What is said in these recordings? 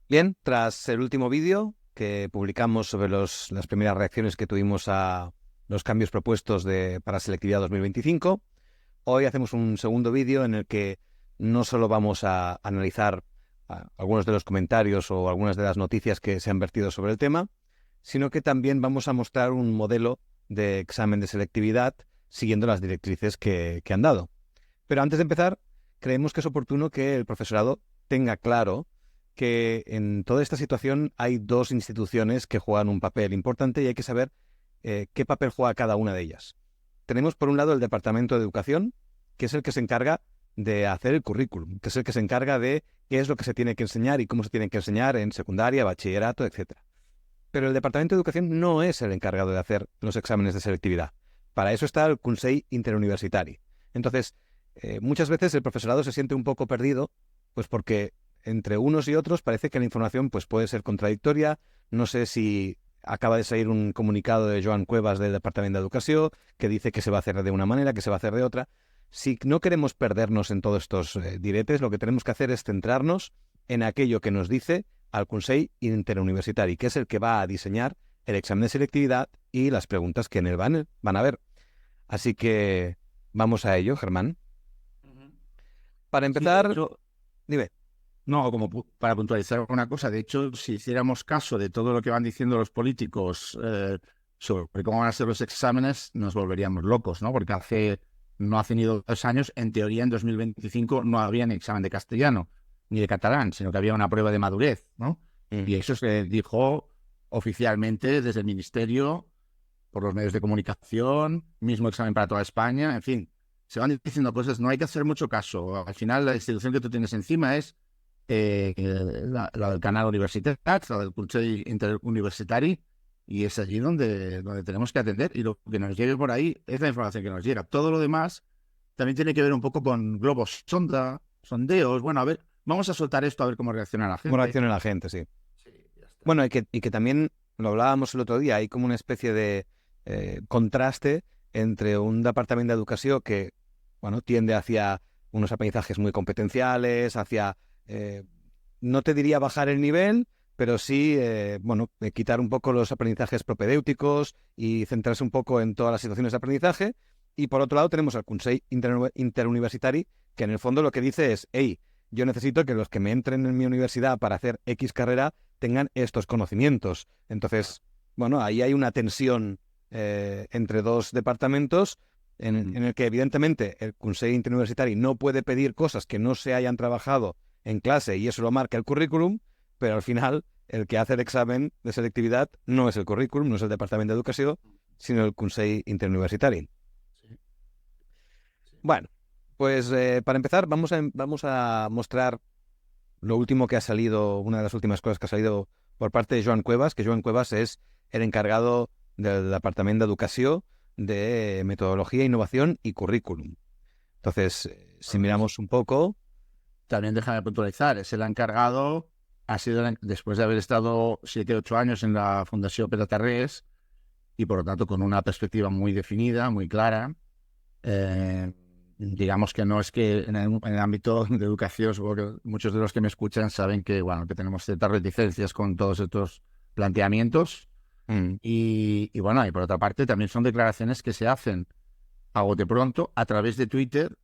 Bien, tras el último vídeo que publicamos sobre las primeras reacciones que tuvimos a los cambios propuestos para Selectividad 2025, hoy hacemos un segundo vídeo en el que no solo vamos a analizar algunos de los comentarios o algunas de las noticias que se han vertido sobre el tema, sino que también vamos a mostrar un modelo de examen de selectividad siguiendo las directrices que han dado. Pero antes de empezar, creemos que es oportuno que el profesorado tenga claro que en toda esta situación hay dos instituciones que juegan un papel importante y hay que saber qué papel juega cada una de ellas. Tenemos por un lado el Departamento de Educación, que es el que se encarga de hacer el currículum, que es el que se encarga de qué es lo que se tiene que enseñar y cómo se tiene que enseñar en secundaria, bachillerato, etc. Pero el Departamento de Educación no es el encargado de hacer los exámenes de selectividad. Para eso está el Consell Interuniversitari. Entonces, muchas veces el profesorado se siente un poco perdido, pues porque entre unos y otros parece que la información pues, puede ser contradictoria. No sé si acaba de salir un comunicado de Joan Cuevas del Departamento de Educación que dice que se va a hacer de una manera, que se va a hacer de otra. Si no queremos perdernos en todos estos diretes, lo que tenemos que hacer es centrarnos en aquello que nos dice al Consell Interuniversitari, que es el que va a diseñar el examen de selectividad y las preguntas que en él van a ver. Así que vamos a ello, Germán. Ujú. Para Sí, de empezar, hecho, dime. no, para puntualizar una cosa, de hecho, si hiciéramos caso de todo lo que van diciendo los políticos sobre cómo van a ser los exámenes, nos volveríamos locos, ¿no? Porque no hace ni 2 años, en teoría, en 2025 no había ni examen de castellano ni de catalán, sino que había una prueba de madurez, ¿no? Y eso se dijo oficialmente desde el Ministerio, por los medios de comunicación, mismo examen para toda España, en fin, se van diciendo cosas, no hay que hacer mucho caso. Al final, la institución que tú tienes encima es la del canal Universitat, la del Consell Interuniversitari, y es allí donde tenemos que atender. Y lo que nos llegue por ahí es la información que nos llega. Todo lo demás también tiene que ver un poco con globos sonda, sondeos. Bueno, a ver, vamos a soltar esto a ver cómo reacciona la ¿Cómo gente. reacciona la gente? Sí. Sí, ya está. Bueno, y que también lo hablábamos el otro día, hay como una especie de contraste entre un departamento de educación que, bueno, tiende hacia unos aprendizajes muy competenciales, hacia, no te diría bajar el nivel, pero sí, bueno, quitar un poco los aprendizajes propedéuticos y centrarse un poco en todas las situaciones de aprendizaje. Y por otro lado tenemos al Consell Interuniversitari, que en el fondo lo que dice es, hey, yo necesito que los que me entren en mi universidad para hacer X carrera tengan estos conocimientos. Entonces, bueno, ahí hay una tensión entre dos departamentos en el que evidentemente el Consell Interuniversitari no puede pedir cosas que no se hayan trabajado en clase y eso lo marca el currículum, pero al final el que hace el examen de selectividad no es el currículum, no es el Departamento de Educación, sino el Consell Interuniversitari. Sí, sí. Bueno, pues para empezar vamos a mostrar lo último que ha salido, una de las últimas cosas que ha salido por parte de Joan Cuevas, que Joan Cuevas es el encargado del Departamento de Educación de Metodología, Innovación y Currículum. Entonces, si Bueno, miramos un poco, también déjame puntualizar, es el encargado, después de haber estado 7 u 8 años en la Fundación Pere Tarrés, y por lo tanto con una perspectiva muy definida, muy clara. Digamos que no es que en el ámbito de educación, supongo que muchos de los que me escuchan saben que, bueno, que tenemos ciertas reticencias con todos estos planteamientos. Y bueno, y por otra parte también son declaraciones que se hacen a bote pronto a través de Twitter,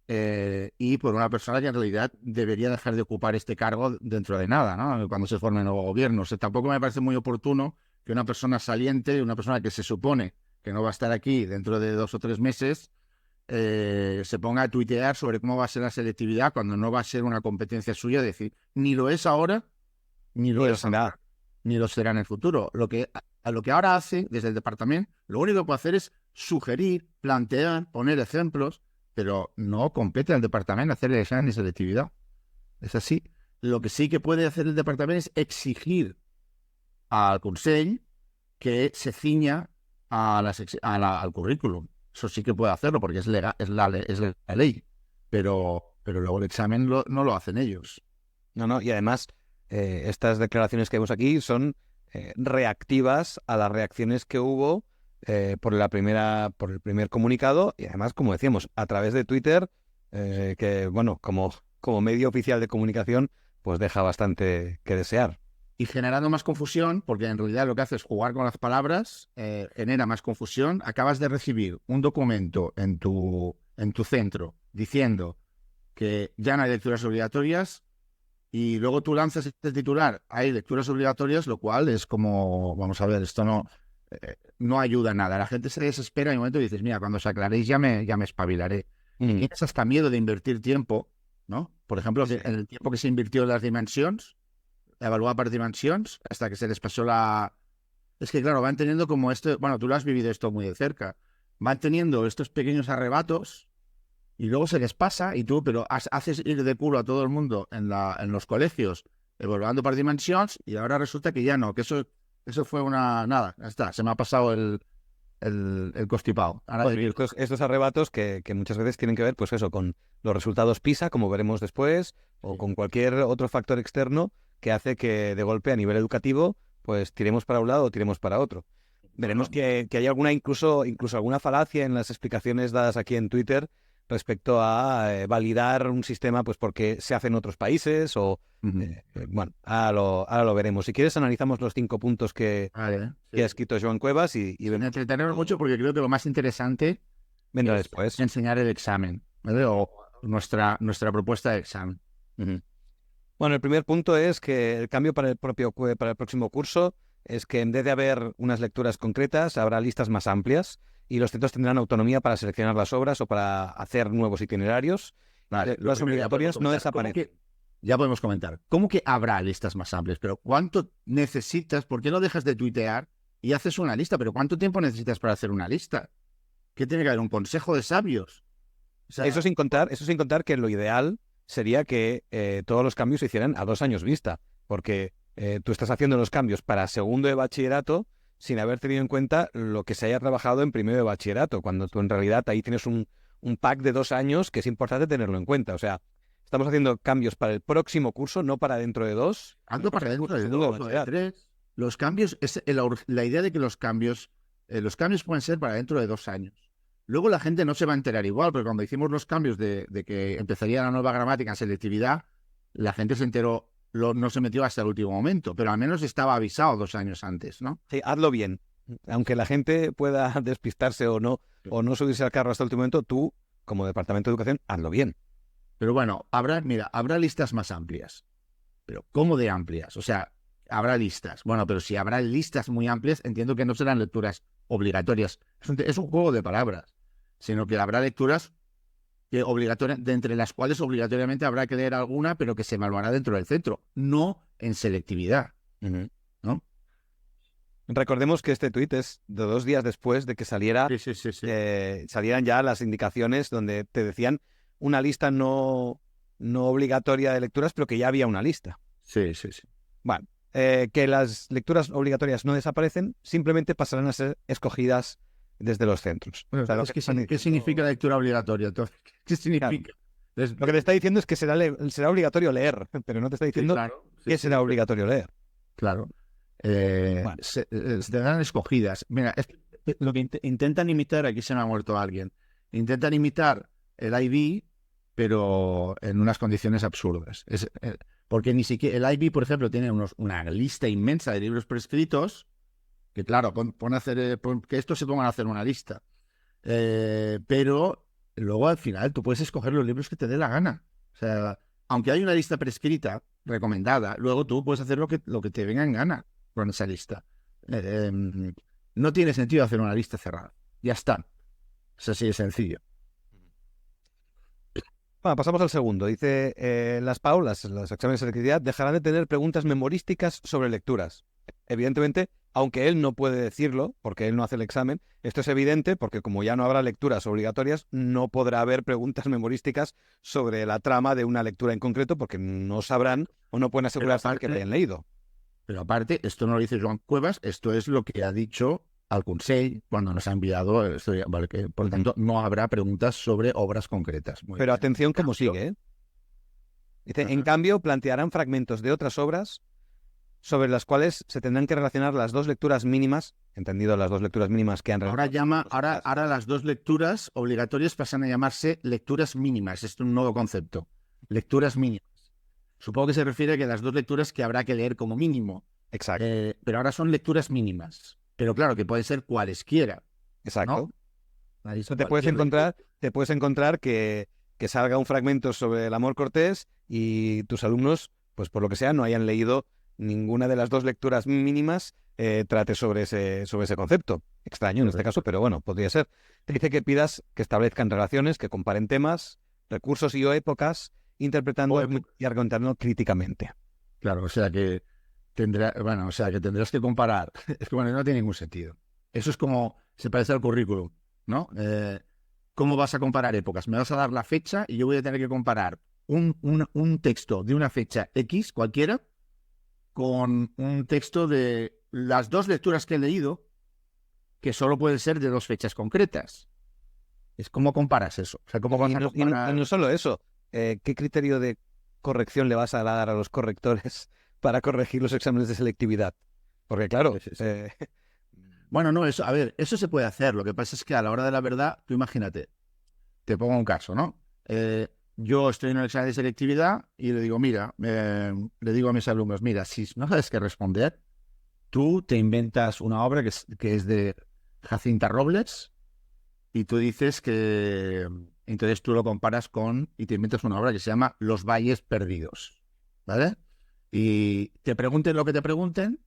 y por una persona que en realidad debería dejar de ocupar este cargo dentro de nada, ¿no? Cuando se forme el nuevo gobierno. O sea, tampoco me parece muy oportuno que una persona saliente, una persona que se supone que no va a estar aquí dentro de 2 o 3 meses, se ponga a tuitear sobre cómo va a ser la selectividad cuando no va a ser una competencia suya. Decir, ni lo es ahora, ni lo y es ahora, ni lo será en el futuro. A lo que ahora hace desde el departamento, lo único que puede hacer es sugerir, plantear, poner ejemplos, pero no compete al departamento hacer el examen de selectividad. Es así. Lo que sí que puede hacer el departamento es exigir al Consell que se ciña al currículum. Eso sí que puede hacerlo porque es legal, es la ley. Pero luego el examen no lo hacen ellos. no, y además estas declaraciones que vemos aquí son reactivas a las reacciones que hubo por el primer comunicado y además, como decíamos, a través de Twitter, que bueno, como medio oficial de comunicación, pues deja bastante que desear. Y generando más confusión, porque en realidad lo que hace es jugar con las palabras, genera más confusión. Acabas de recibir un documento en tu centro diciendo que ya no hay lecturas obligatorias y luego tú lanzas este titular, hay lecturas obligatorias, lo cual es como, vamos a ver, esto no ayuda a nada. La gente se desespera y en un momento dices, mira, cuando os aclaréis ya me espabilaré. Y tienes hasta miedo de invertir tiempo, ¿no? Por ejemplo, en el tiempo que se invirtió en las dimensiones, evaluar por dimensiones, hasta que se les pasó la... Es que claro, van teniendo como esto, bueno, tú lo has vivido esto muy de cerca, van teniendo estos pequeños arrebatos y luego se les pasa y tú, pero haces ir de culo a todo el mundo en los colegios, evaluando por dimensiones y ahora resulta que ya no, que eso fue una... Nada, ya está, se me ha pasado el constipado. Estos arrebatos que muchas veces tienen que ver, pues eso, con los resultados PISA, como veremos después, o con cualquier otro factor externo que hace que de golpe a nivel educativo pues tiremos para un lado o tiremos para otro. Veremos que hay incluso alguna falacia en las explicaciones dadas aquí en Twitter respecto a validar un sistema pues porque se hace en otros países o bueno, ahora lo veremos. Si quieres analizamos los 5 puntos que ha escrito Joan Cuevas y me entretenemos mucho porque creo que lo más interesante vendrá después. Enseñar el examen, ¿vale? O nuestra propuesta de examen. Bueno, el primer punto es que el cambio para el próximo curso es que en vez de haber unas lecturas concretas, habrá listas más amplias y los centros tendrán autonomía para seleccionar las obras o para hacer nuevos itinerarios. Vale, las obligatorias no desaparecen. Ya podemos comentar. ¿Cómo que habrá listas más amplias? Pero ¿cuánto necesitas? ¿Por qué no dejas de tuitear y haces una lista? ¿Pero cuánto tiempo necesitas para hacer una lista? ¿Qué tiene que haber? ¿Un consejo de sabios? O sea, eso sin contar que lo ideal sería que todos los cambios se hicieran a 2 años vista, porque tú estás haciendo los cambios para segundo de bachillerato sin haber tenido en cuenta lo que se haya trabajado en primero de bachillerato, cuando tú en realidad ahí tienes un pack de 2 años que es importante tenerlo en cuenta. O sea, estamos haciendo cambios para el próximo curso, no para dentro de 2. Ando para dentro de 2 o de 3. Los cambios, la idea de que los cambios pueden ser para dentro de 2 años. Luego la gente no se va a enterar igual, porque cuando hicimos los cambios de que empezaría la nueva gramática en selectividad, la gente se enteró, no se metió hasta el último momento, pero al menos estaba avisado 2 años antes, ¿no? Sí, hazlo bien. Aunque la gente pueda despistarse o no subirse al carro hasta el último momento, tú, como Departamento de Educación, hazlo bien. Pero bueno, habrá listas más amplias. Pero ¿cómo de amplias? O sea, habrá listas. Bueno, pero si habrá listas muy amplias, entiendo que no serán lecturas obligatorias. Es un juego de palabras, sino que habrá lecturas de entre las cuales obligatoriamente habrá que leer alguna, pero que se evaluará dentro del centro, no en selectividad. ¿No? Recordemos que este tuit es de 2 días después de que salieran ya las indicaciones donde te decían una lista no obligatoria de lecturas, pero que ya había una lista. Sí. Bueno, que las lecturas obligatorias no desaparecen, simplemente pasarán a ser escogidas desde los centros. Bueno, o sea, ¿qué significa lectura obligatoria? ¿Qué significa? Claro. Lo que te está diciendo es que será obligatorio leer, pero no te está diciendo qué será obligatorio leer. Claro. Se tendrán escogidas. Mira, lo que intentan imitar, aquí se me ha muerto alguien, intentan imitar el IB, pero en unas condiciones absurdas. Porque ni siquiera el IB, por ejemplo, tiene una lista inmensa de libros prescritos, que claro, que estos se pongan a hacer una lista. Pero luego al final tú puedes escoger los libros que te dé la gana. O sea, aunque hay una lista prescrita, recomendada, luego tú puedes hacer lo que te venga en gana con esa lista. No tiene sentido hacer una lista cerrada. Ya está. Es así de sencillo. Bueno, pasamos al segundo. Dice, las PAU, los exámenes de selectividad, dejarán de tener preguntas memorísticas sobre lecturas. Evidentemente, aunque él no puede decirlo, porque él no hace el examen, esto es evidente porque como ya no habrá lecturas obligatorias, no podrá haber preguntas memorísticas sobre la trama de una lectura en concreto, porque no sabrán o no pueden asegurarse que la hayan leído. Pero aparte, esto no lo dice Joan Cuevas, esto es lo que ha dicho al Consell cuando nos ha enviado esto, vale, que por lo tanto no habrá preguntas sobre obras concretas. Pero atención cómo sigue, ¿eh? Dice, en cambio, plantearán fragmentos de otras obras sobre las cuales se tendrán que relacionar las 2 lecturas mínimas, entendido las 2 lecturas mínimas que han realizado. Ahora las 2 lecturas obligatorias pasan a llamarse lecturas mínimas. Esto es un nuevo concepto. Lecturas mínimas. Supongo que se refiere a que las 2 lecturas que habrá que leer como mínimo. Exacto, Pero ahora son lecturas mínimas. Pero claro, que pueden ser cualesquiera, exacto. ¿no? Ahí es Te puedes cualquier lectura. encontrar que salga un fragmento sobre el amor cortés y tus alumnos, pues por lo que sea, no hayan leído ninguna de las 2 lecturas mínimas trate sobre ese concepto. Extraño en este Correcto. caso, pero bueno, podría ser. Te dice que pidas que establezcan relaciones, que comparen temas, recursos y o épocas, interpretando O y argumentando críticamente. Claro, o sea que tendrás que comparar. Es que bueno, no tiene ningún sentido. Eso es como se parece al currículum, ¿no? ¿Cómo vas a comparar épocas? Me vas a dar la fecha y yo voy a tener que comparar un texto de una fecha X cualquiera con un texto de las 2 lecturas que he leído que solo pueden ser de 2 fechas concretas. Es cómo comparas eso. O sea, cómo vas Y a no, y comparar. no solo eso, ¿qué criterio de corrección le vas a dar a los correctores para corregir los exámenes de selectividad? Porque claro, Sí, sí, sí. Bueno, no, eso, a ver, eso se puede hacer. Lo que pasa es que a la hora de la verdad, tú imagínate, te pongo un caso, ¿no? Yo estoy en un examen de selectividad y le digo, mira, le digo a mis alumnos, mira, si no sabes qué responder, tú te inventas una obra que es de Jacinta Robles y tú dices que, entonces tú lo comparas y te inventas una obra que se llama Los Valles Perdidos, ¿vale? Y te pregunten lo que te pregunten,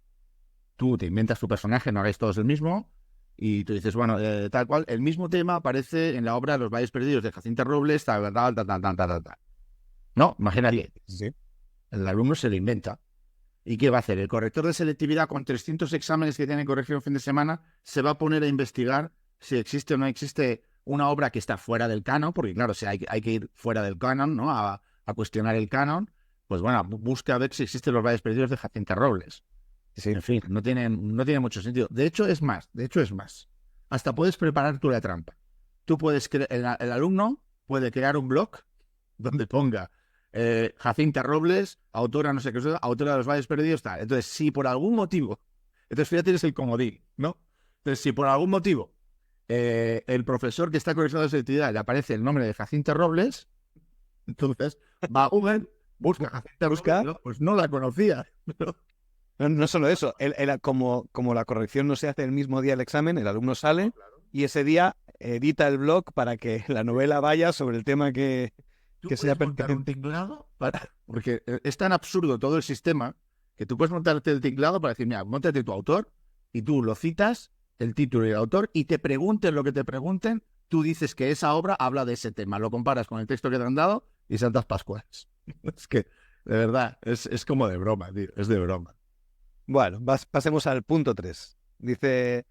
tú te inventas tu personaje, no hagáis todos el mismo, y tú dices, bueno, tal cual, el mismo tema aparece en la obra Los Valles Perdidos de Jacinta Robles, tal, tal, tal, tal, tal, tal, tal. No, imagínate, sí. el alumno se lo inventa. ¿Y qué va a hacer? El corrector de selectividad con 300 exámenes que tiene que corregir un fin de semana se va a poner a investigar si existe o no existe una obra que está fuera del canon, porque claro, si hay que ir fuera del canon, ¿no? A cuestionar el canon, pues bueno, busca a ver si existen los valles perdidos de Jacinta Robles. Sí. En fin, no tiene mucho sentido. De hecho es más. Hasta puedes preparar tú la trampa. Tú puedes el alumno puede crear un blog donde ponga Jacinta Robles, autora no sé qué, autora de los Valles Perdidos, tal. Entonces, si por algún motivo, entonces fíjate, tienes el comodín, ¿no? Entonces, si por algún motivo el profesor que está corrigiendo esa actividad le aparece el nombre de Jacinta Robles, entonces va a Google, busca Jacinta Robles, Busca. ¿no? Pues no la conocía. No, no solo eso, como la corrección no se hace el mismo día del examen, el alumno sale y ese día edita el blog para que la novela vaya sobre el tema Tú que sea puedes montar un pertinente. tinglado porque es tan absurdo todo el sistema que tú puedes montarte el tinglado para decir, mira, móntate tu autor y tú lo citas, el título y el autor, y te pregunten lo que te pregunten, tú dices que esa obra habla de ese tema, lo comparas con el texto que te han dado y Santas Pascuas. Es que, de verdad, es como de broma, tío, es de broma. Bueno, pasemos al punto 3. Dice,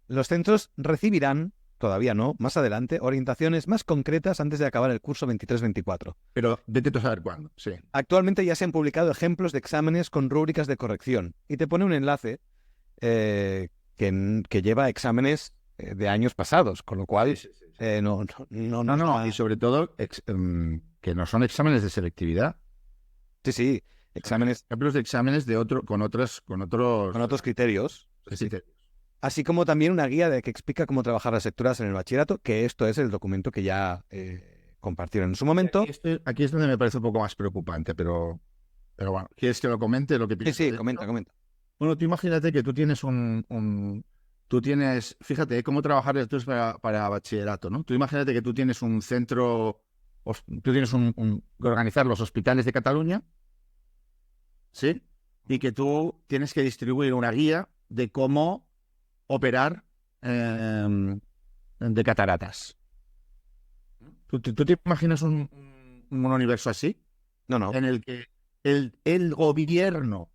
los centros recibirán, todavía no, más adelante, orientaciones más concretas antes de acabar el curso 23-24. Pero vete tú a saber cuándo, sí. Actualmente ya se han publicado ejemplos de exámenes con rúbricas de corrección y te pone un enlace que lleva exámenes de años pasados, con lo cual Sí, sí, sí. no No, y está... sobre todo que no son exámenes de selectividad. Sí, sí, Son exámenes ejemplos de exámenes de con otros con otros criterios. Sí, sí. criterios. Así como también una guía que explica cómo trabajar las lecturas en el bachillerato, que esto es el documento que ya compartieron en su Y aquí, momento. aquí es donde me parece un poco más preocupante, pero bueno, ¿quieres que lo comente lo que Sí, pienso sí, de comenta, esto? comenta. Bueno, tú imagínate que tú tienes fíjate, cómo trabajar lecturas para bachillerato, ¿no? Tú imagínate que tú tienes un centro, tú tienes que organizar los hospitales de Cataluña, ¿sí? Y que tú tienes que distribuir una guía de cómo operar de cataratas. ¿Tú te imaginas un universo así? No, no, En el que el gobierno,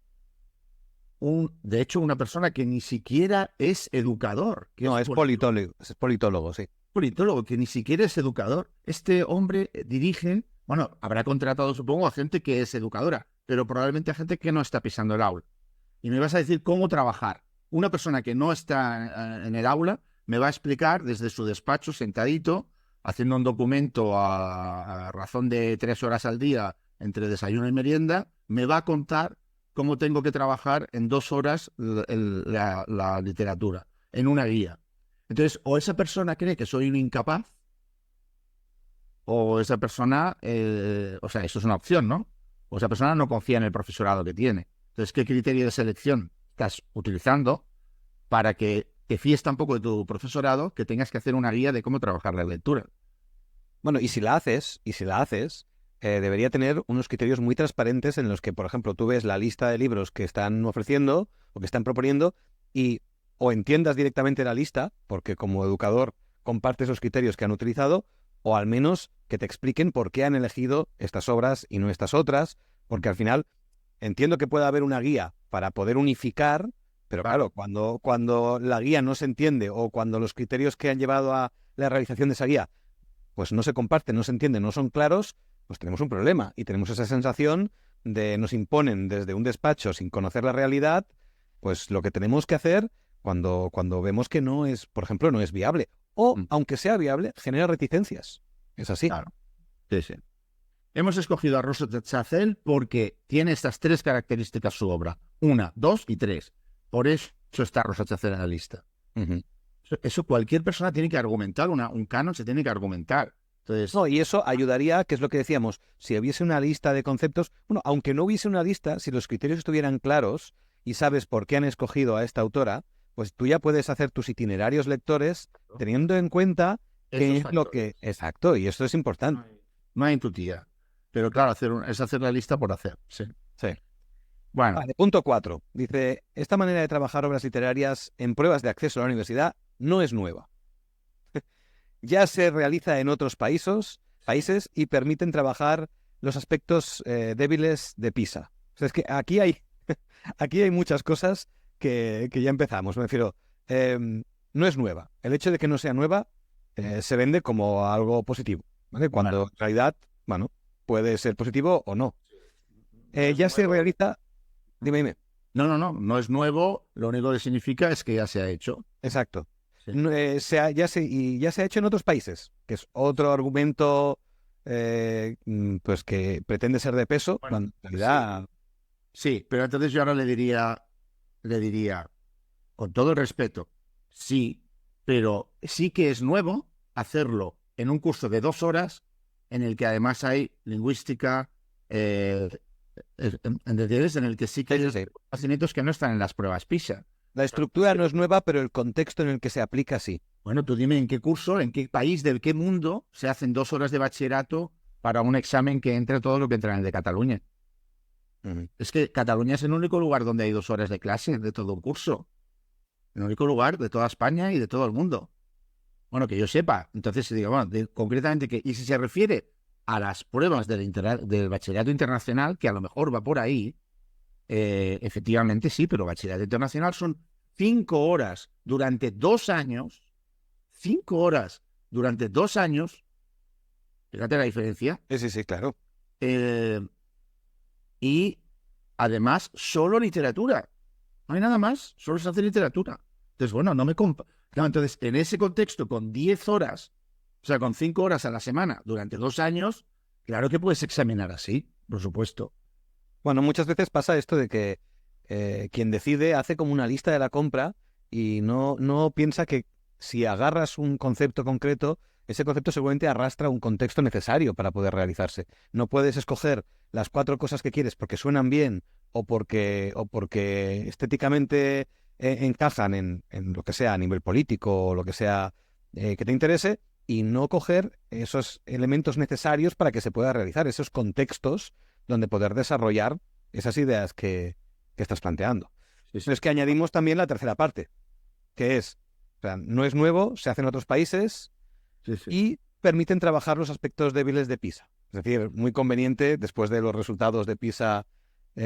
de hecho, una persona que ni siquiera es educador, que no, es es politólogo, sí. politólogo, que ni siquiera es educador, este hombre dirige, bueno, habrá contratado, supongo, a gente que es educadora, pero probablemente a gente que no está pisando el aula. Y me vas a decir cómo trabajar. Una persona que no está en el aula me va a explicar desde su despacho, sentadito, haciendo un documento a razón de 3 horas al día entre desayuno y merienda, me va a contar cómo tengo que trabajar en 2 horas la literatura, en una guía. Entonces, o esa persona cree que soy un incapaz, o esa persona, o sea, eso es una opción, ¿no? o esa persona no confía en el profesorado que tiene. Entonces, ¿qué criterio de selección estás utilizando para que te fíes tampoco de tu profesorado, que tengas que hacer una guía de cómo trabajar la lectura? Bueno, y si la haces, debería tener unos criterios muy transparentes en los que, por ejemplo, tú ves la lista de libros que están ofreciendo o que están proponiendo y o entiendas directamente la lista, porque como educador compartes esos criterios que han utilizado, o al menos que te expliquen por qué han elegido estas obras y no estas otras, porque al final entiendo que pueda haber una guía para poder unificar, pero claro, cuando la guía no se entiende o cuando los criterios que han llevado a la realización de esa guía pues no se comparten, no se entienden, no son claros, pues tenemos un problema y tenemos esa sensación de nos imponen desde un despacho sin conocer la realidad, pues lo que tenemos que hacer cuando vemos que no es, por ejemplo, no es viable. O, aunque sea viable, genera reticencias. Es así. Claro. Sí, sí. Hemos escogido a Rosa Chazelle porque tiene estas 3 características su obra. 1, 2 y 3. Por eso está Rosa Chazelle en la lista. Uh-huh. Eso cualquier persona tiene que argumentar, un canon se tiene que argumentar. Entonces, no, y eso ayudaría, que es lo que decíamos, si hubiese una lista de conceptos, bueno, aunque no hubiese una lista, si los criterios estuvieran claros y sabes por qué han escogido a esta autora, pues tú ya puedes hacer tus itinerarios lectores teniendo en cuenta qué es lo que... Exacto, y esto es importante. No hay tutía. Pero claro, es hacer la lista por hacer. Sí. Sí. Bueno. Vale, punto 4. Dice, esta manera de trabajar obras literarias en pruebas de acceso a la universidad no es nueva. Ya se realiza en otros países y permiten trabajar los aspectos débiles de PISA. O sea, es que aquí hay muchas cosas que ya empezamos. Me refiero, no es nueva. El hecho de que no sea nueva se vende como algo positivo, ¿vale? Cuando en realidad, bueno, puede ser positivo o no. Ya se realiza... Dime. No es nuevo, lo único que significa es que ya se ha hecho. Exacto. Sí. Ya se ha hecho en otros países, que es otro argumento pues que pretende ser de peso, cuando en realidad... Sí, pero entonces yo ahora le diría, con todo el respeto, sí, pero sí que es nuevo hacerlo en un curso de 2 horas en el que además hay lingüística, ¿entiendes? En el que sí que hay conocimientos que no están en las pruebas PISA. La estructura no es nueva, pero el contexto en el que se aplica sí. Bueno, tú dime en qué curso, en qué país, del qué mundo se hacen 2 horas de bachillerato para un examen que entre todo lo que entra en el de Cataluña. Es que Cataluña es el único lugar donde hay 2 horas de clase de todo un curso. El único lugar de toda España y de todo el mundo. Bueno, que yo sepa. Entonces se diga, bueno, concretamente que, y si se refiere a las pruebas del bachillerato internacional, que a lo mejor va por ahí, efectivamente sí, pero bachillerato internacional son 5 horas durante 2 años. 5 horas durante 2 años. Fíjate la diferencia. Sí, claro. Y además, solo literatura. No hay nada más, solo se hace literatura. Entonces, bueno, no me claro, entonces, en ese contexto, con 10 horas, o sea, con 5 horas a la semana durante 2 años, claro que puedes examinar así, por supuesto. Bueno, muchas veces pasa esto de que quien decide hace como una lista de la compra y no piensa que si agarras un concepto concreto, ese concepto seguramente arrastra un contexto necesario para poder realizarse. No puedes escoger las 4 cosas que quieres porque suenan bien o porque estéticamente encajan en lo que sea a nivel político o lo que sea que te interese y no coger esos elementos necesarios para que se pueda realizar, esos contextos donde poder desarrollar esas ideas que estás planteando. Sí. Pero es que añadimos también la tercera parte, que es, o sea, no es nuevo, se hace en otros países y permiten trabajar los aspectos débiles de PISA. Es decir, muy conveniente después de los resultados de PISA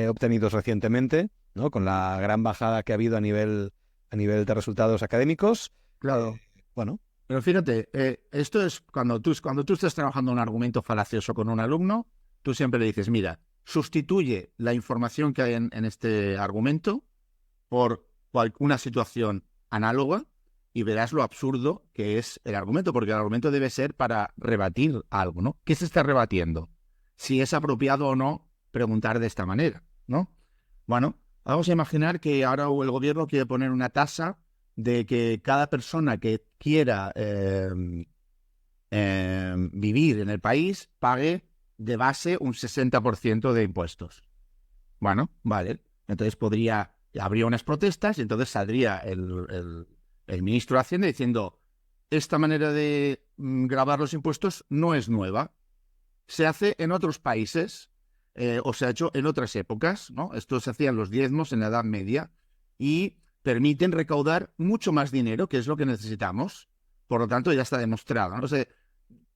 obtenidos recientemente, ¿no? Con la gran bajada que ha habido a nivel de resultados académicos. Claro. Bueno. Pero fíjate, esto es cuando tú estás trabajando un argumento falacioso con un alumno, tú siempre le dices, mira, sustituye la información que hay en este argumento por una situación análoga y verás lo absurdo que es el argumento, porque el argumento debe ser para rebatir algo, ¿no? ¿Qué se está rebatiendo? Si es apropiado o no preguntar de esta manera, ¿no? Bueno, vamos a imaginar que ahora el gobierno quiere poner una tasa de que cada persona que quiera vivir en el país pague de base un 60% de impuestos. Bueno, vale. Entonces habría unas protestas y entonces saldría el ministro de Hacienda diciendo, esta manera de gravar los impuestos no es nueva. Se hace en otros países o se ha hecho en otras épocas, ¿no? Esto se hacía en los diezmos en la Edad Media y permiten recaudar mucho más dinero, que es lo que necesitamos. Por lo tanto, ya está demostrado, ¿no? O sea,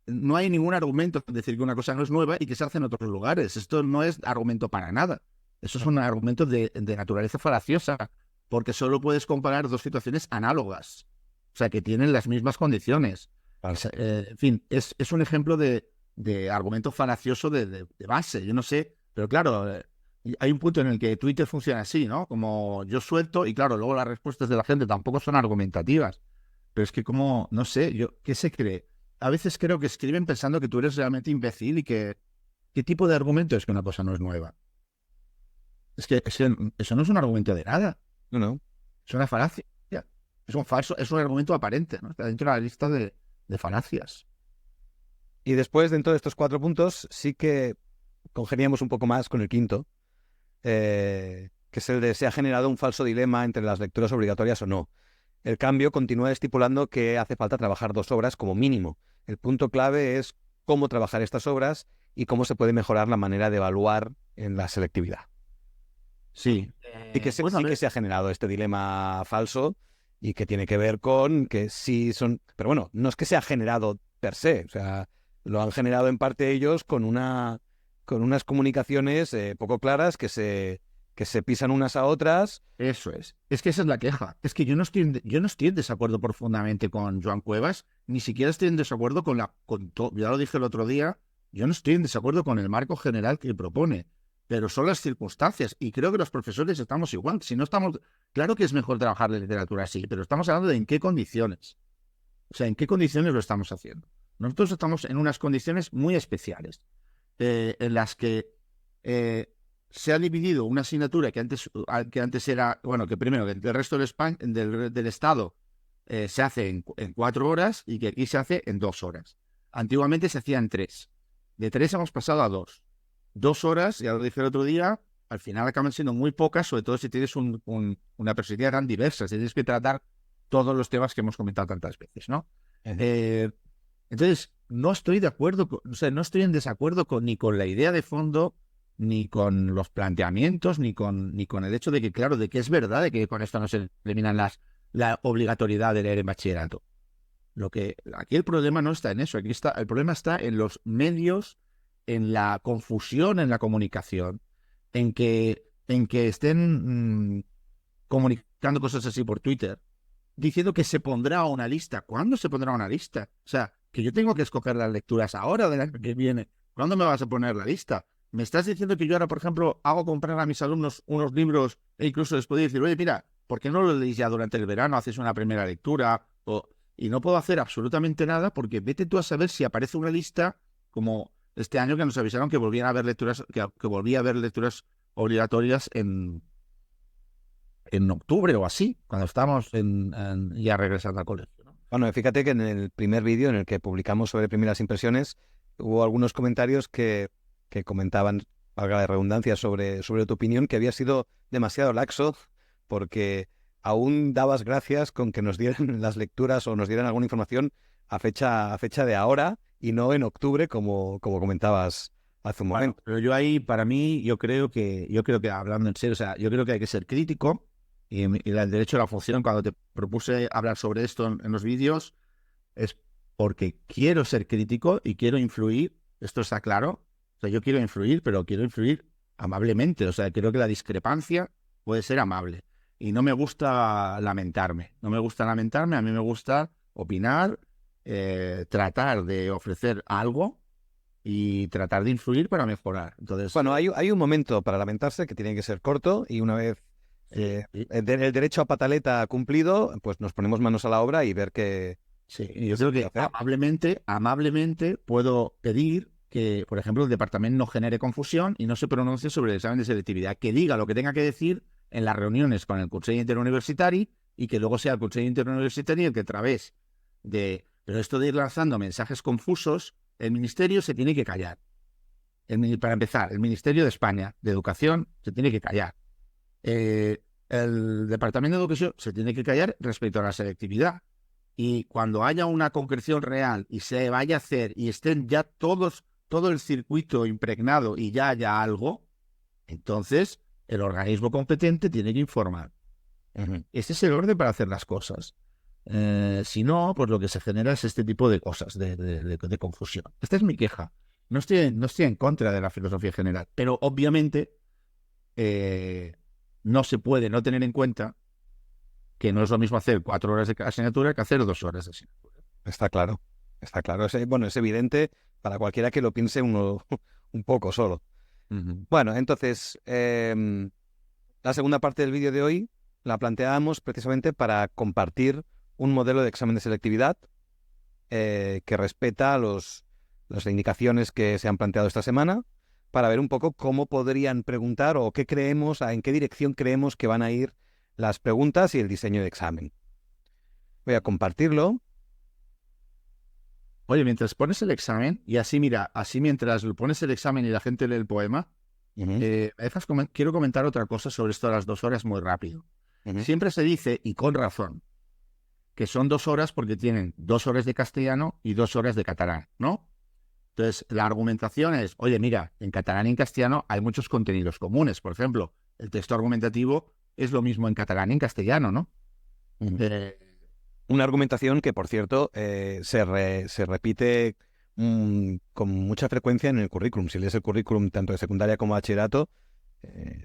no hay ningún argumento de decir que una cosa no es nueva y que se hace en otros lugares. Esto no es argumento para nada. Eso es un argumento de naturaleza falaciosa, porque solo puedes comparar dos situaciones análogas, o sea, que tienen las mismas condiciones. En fin, es un ejemplo de argumento falacioso de base. Yo no sé, pero claro, hay un punto en el que Twitter funciona así, ¿no? Como yo suelto y claro, luego las respuestas de la gente tampoco son argumentativas. Pero es que como, no sé, ¿qué se cree? A veces creo que escriben pensando que tú eres realmente imbécil y ¿qué tipo de argumento es que una cosa no es nueva? Es que eso no es un argumento de nada. No. Es una falacia. Es un argumento aparente, ¿no? Está dentro de la lista de falacias. Y después, dentro de estos 4 puntos, sí que congeniamos un poco más con el quinto, que es el de se ha generado un falso dilema entre las lecturas obligatorias o no. El cambio continúa estipulando que hace falta trabajar 2 obras como mínimo. El punto clave es cómo trabajar estas obras y cómo se puede mejorar la manera de evaluar en la selectividad. Sí. Y que sí que se ha generado este dilema falso y que tiene que ver con que sí son... Pero bueno, no es que se ha generado per se, o sea, lo han generado en parte ellos con unas comunicaciones poco claras que se pisan unas a otras. Eso es. Es que esa es la queja. Es que yo no estoy en desacuerdo profundamente con Joan Cuevas, ni siquiera estoy en desacuerdo ya lo dije el otro día, yo no estoy en desacuerdo con el marco general que propone, pero son las circunstancias, y creo que los profesores estamos igual. Si no estamos, claro que es mejor trabajar la literatura así, pero estamos hablando de en qué condiciones. O sea, en qué condiciones lo estamos haciendo. Nosotros estamos en unas condiciones muy especiales, en las que se ha dividido una asignatura que antes era, bueno, que primero que el resto del Estado se hace en 4 horas y que aquí se hace en 2 horas. Antiguamente se hacía en 3. De 3 hemos pasado a 2. 2 horas, ya lo dije el otro día, al final acaban siendo muy pocas, sobre todo si tienes una perspectiva tan diversa, si tienes que tratar todos los temas que hemos comentado tantas veces, ¿no? Entonces, no estoy de acuerdo, no estoy en desacuerdo ni con la idea de fondo, ni con los planteamientos, ni con el hecho de que, claro, de que es verdad de que con esto no se eliminan la obligatoriedad de leer en bachillerato. Aquí el problema no está en eso, el problema está en los medios, en la confusión en la comunicación, en que estén comunicando cosas así por Twitter, diciendo que se pondrá una lista. ¿Cuándo se pondrá una lista? O sea, que yo tengo que escoger las lecturas ahora del año que viene. ¿Cuándo me vas a poner la lista? ¿Me estás diciendo que yo ahora, por ejemplo, hago comprar a mis alumnos unos libros e incluso les puedo decir, oye, mira, ¿por qué no lo leéis ya durante el verano? Haces una primera lectura. Y no puedo hacer absolutamente nada porque vete tú a saber si aparece una lista como este año que nos avisaron que volvían a haber lecturas, que volvía a haber lecturas obligatorias en octubre o así, cuando estamos ya regresando al colegio, ¿no? Bueno, fíjate que en el primer vídeo en el que publicamos sobre primeras impresiones hubo algunos comentarios que comentaban, valga la redundancia, sobre tu opinión, que había sido demasiado laxo porque aún dabas gracias con que nos dieran las lecturas o nos dieran alguna información a fecha de ahora y no en octubre, como comentabas hace un momento. Pero yo ahí, para mí, yo creo que hablando en serio, o sea, yo creo que hay que ser crítico y el derecho a la función, cuando te propuse hablar sobre esto en los vídeos, es porque quiero ser crítico y quiero influir, esto está claro, o sea, yo quiero influir, pero quiero influir amablemente, o sea, creo que la discrepancia puede ser amable y no me gusta lamentarme, a mí me gusta opinar, tratar de ofrecer algo y tratar de influir para mejorar. Entonces, bueno, hay un momento para lamentarse que tiene que ser corto y una vez el derecho a pataleta cumplido, pues nos ponemos manos a la obra y ver qué... Sí, yo creo que amablemente puedo pedir que, por ejemplo, el departamento no genere confusión y no se pronuncie sobre el examen de selectividad, que diga lo que tenga que decir en las reuniones con el Consell Interuniversitari y que luego sea el Consell Interuniversitari el que a través de... Pero esto de ir lanzando mensajes confusos, el ministerio se tiene que callar. Para empezar, el Ministerio de España de Educación se tiene que callar. El Departamento de Educación se tiene que callar respecto a la selectividad. Y cuando haya una concreción real y se vaya a hacer y estén ya todo el circuito impregnado y ya haya algo, entonces el organismo competente tiene que informar. Este es el orden para hacer las cosas. Si no, pues lo que se genera es este tipo de cosas, de confusión. Esta es mi queja. No estoy en contra de la filosofía general, pero obviamente no se puede no tener en cuenta que no es lo mismo hacer 4 horas de asignatura que hacer 2 horas de asignatura. Está claro, está claro. Es evidente para cualquiera que lo piense uno un poco solo. Bueno, entonces, la segunda parte del vídeo de hoy la planteábamos precisamente para compartir un modelo de examen de selectividad que respeta las indicaciones que se han planteado esta semana, para ver un poco cómo podrían preguntar o qué creemos, en qué dirección creemos que van a ir las preguntas y el diseño de examen. Voy a compartirlo. Oye, mientras pones el examen, y así mira, así mientras pones el examen y la gente lee el poema, quiero comentar otra cosa sobre esto de las 2 horas muy rápido. Siempre se dice, y con razón, que son 2 horas porque tienen 2 horas de castellano y 2 horas de catalán, ¿no? Entonces, la argumentación es, oye, mira, en catalán y en castellano hay muchos contenidos comunes. Por ejemplo, el texto argumentativo es lo mismo en catalán y en castellano, ¿no? Una argumentación que, por cierto, se repite con mucha frecuencia en el currículum. Si lees el currículum tanto de secundaria como de bachillerato,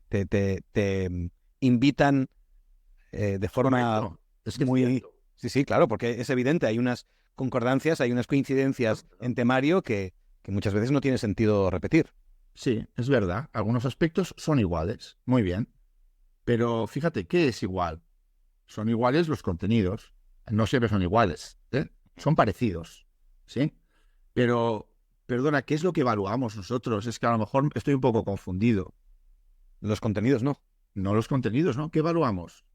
te invitan de forma Correcto. Es que muy... Sí, claro, porque es evidente, hay unas concordancias, hay unas coincidencias en temario que muchas veces no tiene sentido repetir. Sí, es verdad. Algunos aspectos son iguales. Muy bien. Pero fíjate, ¿qué es igual? Son iguales los contenidos. No siempre son iguales. Son parecidos. ¿Sí? Pero, perdona, ¿qué es lo que evaluamos nosotros? Es que a lo mejor estoy un poco confundido. Los contenidos no. No los contenidos, ¿no? ¿Qué evaluamos?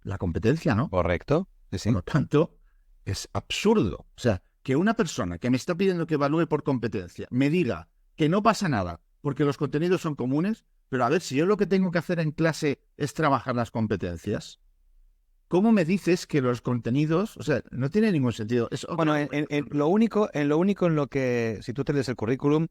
La competencia, ¿no? Correcto. Sí. Por lo tanto, es absurdo. O sea, que una persona que me está pidiendo que evalúe por competencia me diga que no pasa nada porque los contenidos son comunes, pero a ver, si yo lo que tengo que hacer en clase es trabajar las competencias, ¿cómo me dices que los contenidos, o sea, no tiene ningún sentido? Bueno, en lo único en lo que, si tú te lees el currículum,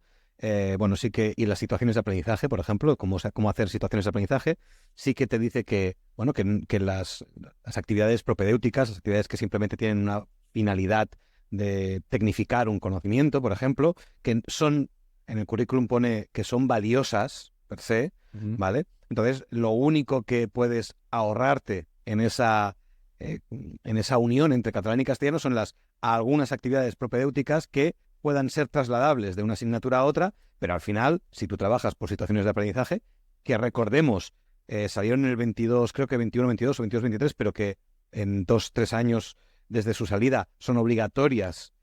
sí que, y las situaciones de aprendizaje, por ejemplo, cómo hacer situaciones de aprendizaje, sí que te dice que, bueno, que las actividades propedéuticas, las actividades que simplemente tienen una finalidad de tecnificar un conocimiento, por ejemplo, que son, en el currículum pone que son valiosas per se, ¿vale? Entonces, lo único que puedes ahorrarte en esa unión entre catalán y castellano son algunas actividades propedéuticas que puedan ser trasladables de una asignatura a otra, pero al final, si tú trabajas por situaciones de aprendizaje, que recordemos, salieron en el 22, creo que 21-22 o 22-23, pero que en 2-3 años desde su salida son obligatorias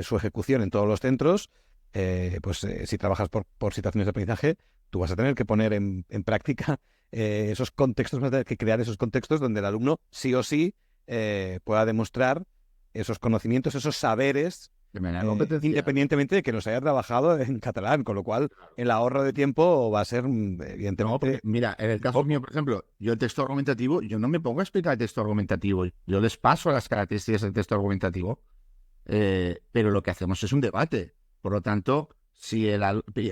su ejecución en todos los centros, si trabajas por situaciones de aprendizaje, tú vas a tener que poner en práctica esos contextos, vas a tener que crear esos contextos donde el alumno sí o sí pueda demostrar esos conocimientos, esos saberes, independientemente de que nos haya trabajado en catalán, con lo cual el ahorro de tiempo va a ser evidentemente... No, porque, mira, en el caso mío, por ejemplo, yo el texto argumentativo, yo no me pongo a explicar el texto argumentativo, yo les paso las características del texto argumentativo, pero lo que hacemos es un debate. Por lo tanto, si el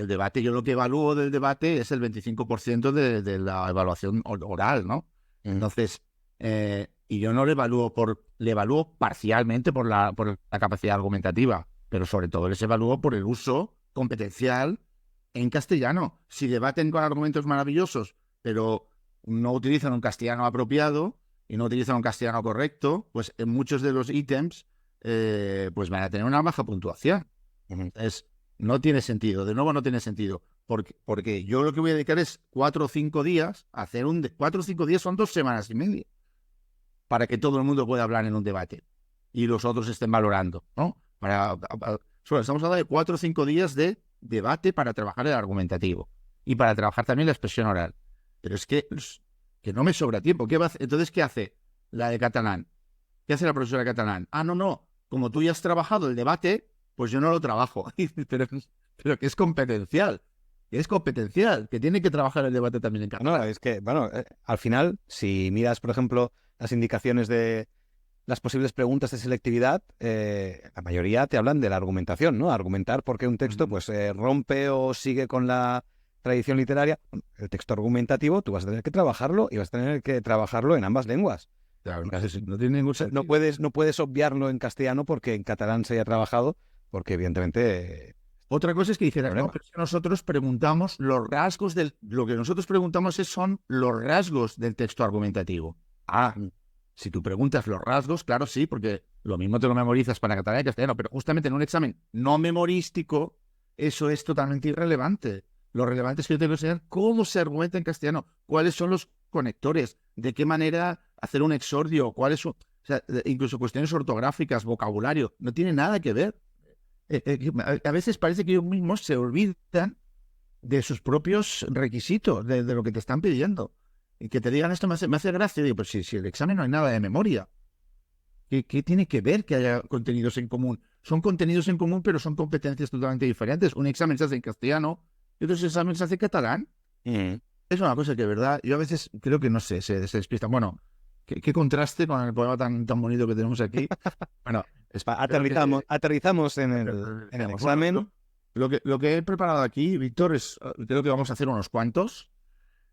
debate, yo lo que evalúo del debate es el 25% de la evaluación oral, ¿no? Entonces, y yo no le evalúo parcialmente por la capacidad argumentativa, pero sobre todo les evalúo por el uso competencial en castellano. Si debaten con argumentos maravillosos, pero no utilizan un castellano apropiado y no utilizan un castellano correcto, pues en muchos de los ítems pues van a tener una baja puntuación. Entonces, no tiene sentido. De nuevo, no tiene sentido. Porque yo lo que voy a dedicar es 4 o 5 días a hacer 4 o 5 días son 2 semanas y media para que todo el mundo pueda hablar en un debate y los otros estén valorando, ¿no? Estamos hablando de 4 o 5 días de debate para trabajar el argumentativo y para trabajar también la expresión oral. Pero es que no me sobra tiempo. Entonces, ¿qué hace la de catalán? ¿Qué hace la profesora de catalán? No. Como tú ya has trabajado el debate, pues yo no lo trabajo. pero que es competencial. Que es competencial, que tiene que trabajar el debate también en catalán. No, es que, bueno, al final, si miras, por ejemplo, las indicaciones de las posibles preguntas de selectividad, la mayoría te hablan de la argumentación, ¿no? Argumentar por qué un texto pues rompe o sigue con la tradición literaria. El texto argumentativo tú vas a tener que trabajarlo y vas a tener que trabajarlo en ambas lenguas. Claro, no tiene ningún sentido. No puedes obviarlo en castellano porque en catalán se haya trabajado, porque evidentemente... Otra cosa es que dijeras, no, pero es que nosotros preguntamos los rasgos del... Lo que nosotros preguntamos son los rasgos del texto argumentativo. Si tú preguntas los rasgos, claro, sí, porque lo mismo te lo memorizas para catalán y castellano, pero justamente en un examen no memorístico, eso es totalmente irrelevante. Lo relevante es que yo tengo que enseñar cómo se argumenta en castellano, cuáles son los conectores, de qué manera hacer un exordio, cuáles son... O sea, incluso cuestiones ortográficas, vocabulario, no tiene nada que ver. A veces parece que ellos mismos se olvidan de sus propios requisitos, de lo que te están pidiendo. Y que te digan esto me hace gracia. Digo, pues si el examen no hay nada de memoria. ¿Qué tiene que ver que haya contenidos en común? Son contenidos en común, pero son competencias totalmente diferentes. Un examen se hace en castellano y otro examen se hace en catalán. Es una cosa que, de verdad, yo a veces creo que, no sé, se despistan. Bueno, qué contraste con el poema tan bonito que tenemos aquí. Bueno, aterrizamos en el examen. Lo que he preparado aquí, Víctor, creo que vamos a hacer unos cuantos.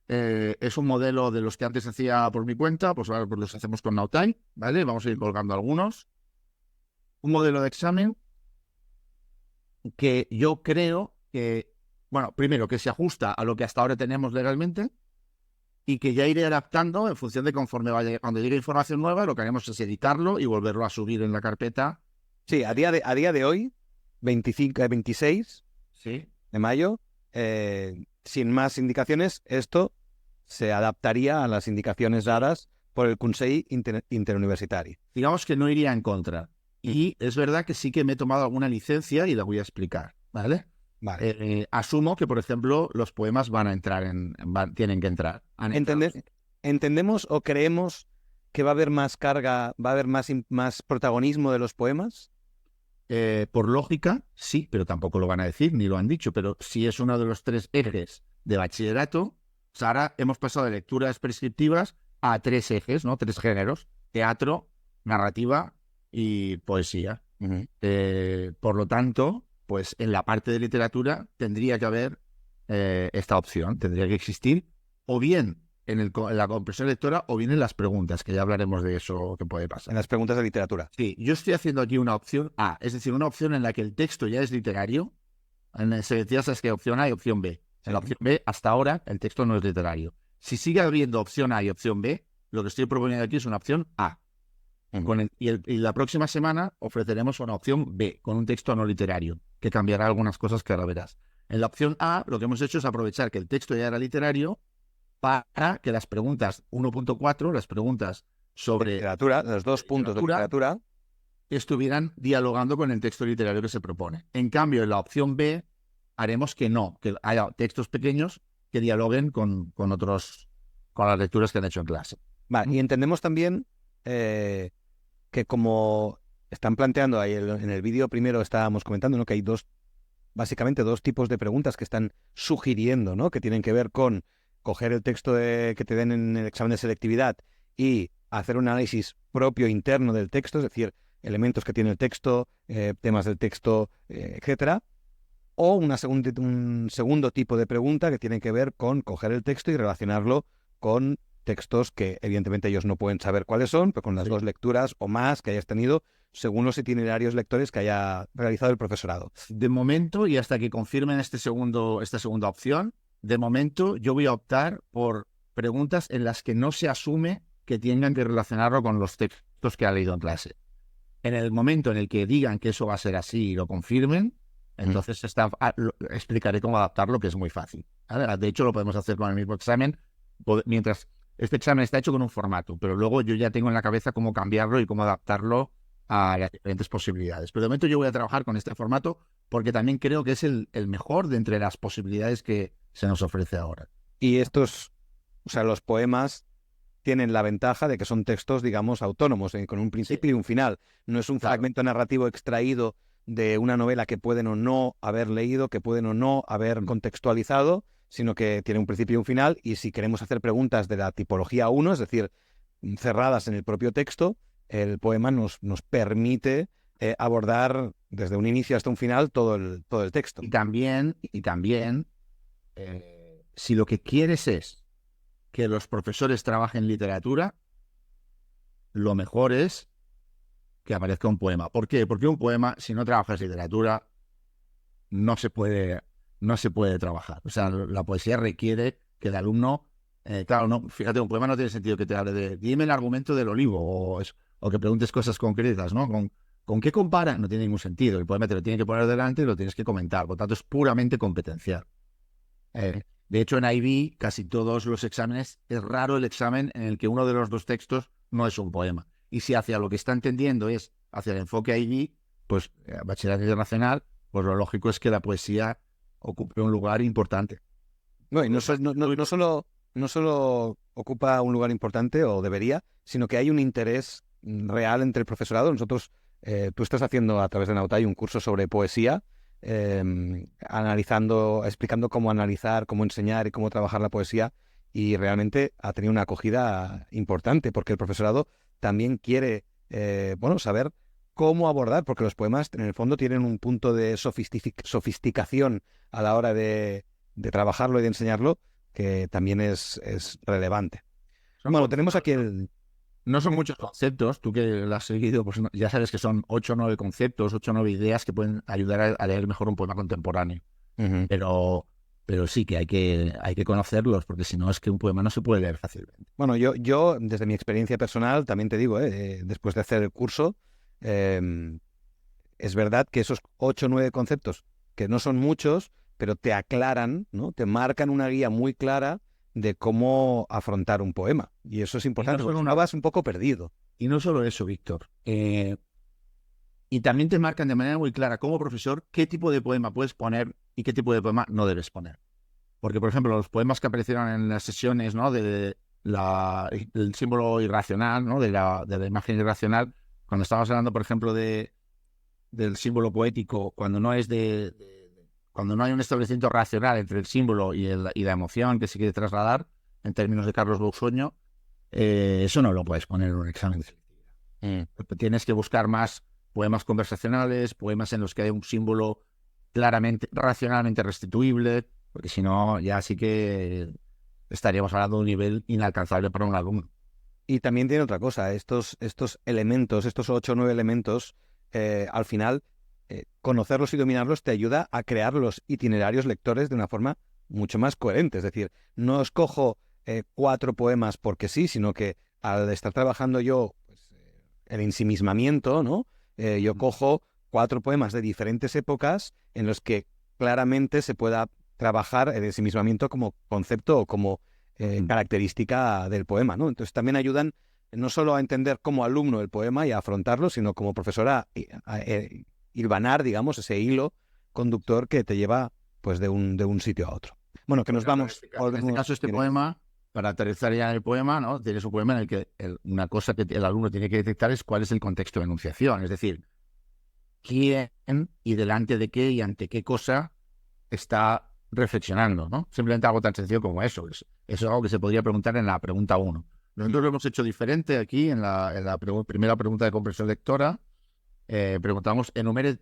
Es un modelo de los que antes hacía por mi cuenta, pues ahora pues los hacemos con Nowtime, ¿vale? Vamos a ir colgando algunos. Un modelo de examen que yo creo que, bueno, primero que se ajusta a lo que hasta ahora tenemos legalmente y que ya iré adaptando en función de conforme vaya. Cuando llegue información nueva, lo que haremos es editarlo y volverlo a subir en la carpeta. Sí, a día de hoy, 26 ¿Sí? de mayo, sin más indicaciones, esto se adaptaría a las indicaciones dadas por el Consell Interuniversitari. Digamos que no iría en contra. Y es verdad que sí que me he tomado alguna licencia y la voy a explicar, ¿vale? Vale. Asumo que, por ejemplo, los poemas van a entrar tienen que entrar. ¿Entendemos o creemos que va a haber más carga, va a haber más protagonismo de los poemas? Por lógica, sí, pero tampoco lo van a decir, ni lo han dicho, pero si es uno de los 3 ejes de bachillerato, ahora hemos pasado de lecturas prescriptivas a 3 ejes, ¿no? 3 géneros: teatro, narrativa y poesía. Por lo tanto, pues en la parte de literatura tendría que haber esta opción, tendría que existir, o bien en la comprensión lectora o bien en las preguntas, que ya hablaremos de eso que puede pasar. En las preguntas de literatura. Sí, yo estoy haciendo aquí una opción A, es decir, una opción en la que el texto ya es literario. Se decía, ¿sabes qué? Opción A y opción B. En la opción B, hasta ahora, el texto no es literario. Si sigue habiendo opción A y opción B, lo que estoy proponiendo aquí es una opción A. Y la próxima semana ofreceremos una opción B, con un texto no literario, que cambiará algunas cosas que ahora verás. En la opción A, lo que hemos hecho es aprovechar que el texto ya era literario para que las preguntas 1.4, las preguntas sobre literatura, los 2 puntos de literatura, estuvieran dialogando con el texto literario que se propone. En cambio, en la opción B, haremos que no, que haya textos pequeños que dialoguen con las lecturas que han hecho en clase. Vale, y entendemos también que, como están planteando ahí en el vídeo, primero estábamos comentando, ¿no?, que hay básicamente dos tipos de preguntas que están sugiriendo, ¿no?, que tienen que ver con coger el texto que te den en el examen de selectividad y hacer un análisis propio interno del texto, es decir, elementos que tiene el texto, temas del texto, etcétera. O un segundo tipo de pregunta que tiene que ver con coger el texto y relacionarlo con textos que evidentemente ellos no pueden saber cuáles son, pero con las 2 lecturas o más que hayas tenido según los itinerarios lectores que haya realizado el profesorado. De momento, y hasta que confirmen esta segunda opción, de momento yo voy a optar por preguntas en las que no se asume que tengan que relacionarlo con los textos que ha leído en clase. En el momento en el que digan que eso va a ser así y lo confirmen, entonces explicaré cómo adaptarlo, que es muy fácil. De hecho, lo podemos hacer con el mismo examen, mientras este examen está hecho con un formato, pero luego yo ya tengo en la cabeza cómo cambiarlo y cómo adaptarlo a las diferentes posibilidades. Pero de momento yo voy a trabajar con este formato porque también creo que es el mejor de entre las posibilidades que se nos ofrece ahora. Y los poemas tienen la ventaja de que son textos, digamos, autónomos, con un principio y un final. No es un fragmento narrativo extraído de una novela que pueden o no haber leído, que pueden o no haber contextualizado, sino que tiene un principio y un final, y si queremos hacer preguntas de la tipología 1, es decir, cerradas en el propio texto, el poema nos permite abordar desde un inicio hasta un final todo el texto. Y también, si lo que quieres es que los profesores trabajen literatura, lo mejor es que aparezca un poema. ¿Por qué? Porque un poema, si no trabajas literatura, no se puede trabajar. O sea, la poesía requiere que el alumno, claro, no, fíjate, un poema no tiene sentido que te hable de dime el argumento del olivo o que preguntes cosas concretas, ¿no? ¿Con qué compara? No tiene ningún sentido. El poema te lo tiene que poner delante y lo tienes que comentar. Por tanto, es puramente competencial. De hecho, en IB, casi todos los exámenes, es raro el examen en el que uno de los dos textos no es un poema. Y si hacia lo que está entendiendo es hacia el enfoque IB, pues bachillerato internacional, pues lo lógico es que la poesía ocupe un lugar importante. No, y no solo ocupa un lugar importante, o debería, sino que hay un interés real entre el profesorado. Nosotros, tú estás haciendo a través de Nautai un curso sobre poesía, explicando cómo analizar, cómo enseñar y cómo trabajar la poesía, y realmente ha tenido una acogida importante, porque el profesorado también quiere saber cómo abordar, porque los poemas en el fondo tienen un punto de sofisticación a la hora de trabajarlo y de enseñarlo, que también es relevante. Bueno, tenemos aquí No son muchos conceptos, tú que lo has seguido, pues ya sabes que son 8 o 9 conceptos, 8 o 9 ideas que pueden ayudar a leer mejor un poema contemporáneo. Uh-huh. Pero sí que hay que conocerlos, porque si no es que un poema no se puede leer fácilmente. Bueno, yo desde mi experiencia personal también te digo, después de hacer el curso, es verdad que esos 8 o 9 conceptos, que no son muchos, pero te aclaran, ¿no? Te marcan una guía muy clara de cómo afrontar un poema. Y eso es importante, porque no vas un poco perdido. Y no solo eso, Víctor. Y también te marcan de manera muy clara, como profesor, qué tipo de poema puedes poner y qué tipo de poema no debes poner. Porque, por ejemplo, los poemas que aparecieron en las sesiones, ¿no?, del símbolo irracional, ¿no?, de la imagen irracional, cuando estábamos hablando, por ejemplo, del símbolo poético, cuando no hay un establecimiento racional entre el símbolo y la emoción que se quiere trasladar, en términos de Carlos Bousoño, eso no lo puedes poner en un examen de selectividad. Tienes que buscar más poemas conversacionales, poemas en los que hay un símbolo claramente, racionalmente restituible, porque si no, ya sí que estaríamos hablando de un nivel inalcanzable para un alumno. Y también tiene otra cosa, estos elementos, estos 8 o 9 elementos, al final, conocerlos y dominarlos te ayuda a crear los itinerarios lectores de una forma mucho más coherente. Es decir, no escojo 4 poemas porque sí, sino que al estar trabajando yo el ensimismamiento, ¿no? Yo cojo 4 poemas de diferentes épocas en los que claramente se pueda trabajar el ensimismamiento como concepto o como característica del poema, ¿no? Entonces también ayudan no solo a entender como alumno el poema y a afrontarlo, sino como profesor a hilvanar, digamos, ese hilo conductor que te lleva pues de un sitio a otro. Bueno, que nos vamos... En este caso, este poema, para aterrizar ya en el poema, ¿no?, tienes un poema en el que una cosa que el alumno tiene que detectar es cuál es el contexto de enunciación, es decir, quién y delante de qué y ante qué cosa está reflexionando, ¿no? Simplemente algo tan sencillo como eso. Eso es algo que se podría preguntar en la pregunta 1. Nosotros lo hemos hecho diferente aquí en la primera pregunta de comprensión lectora. Preguntamos, enumere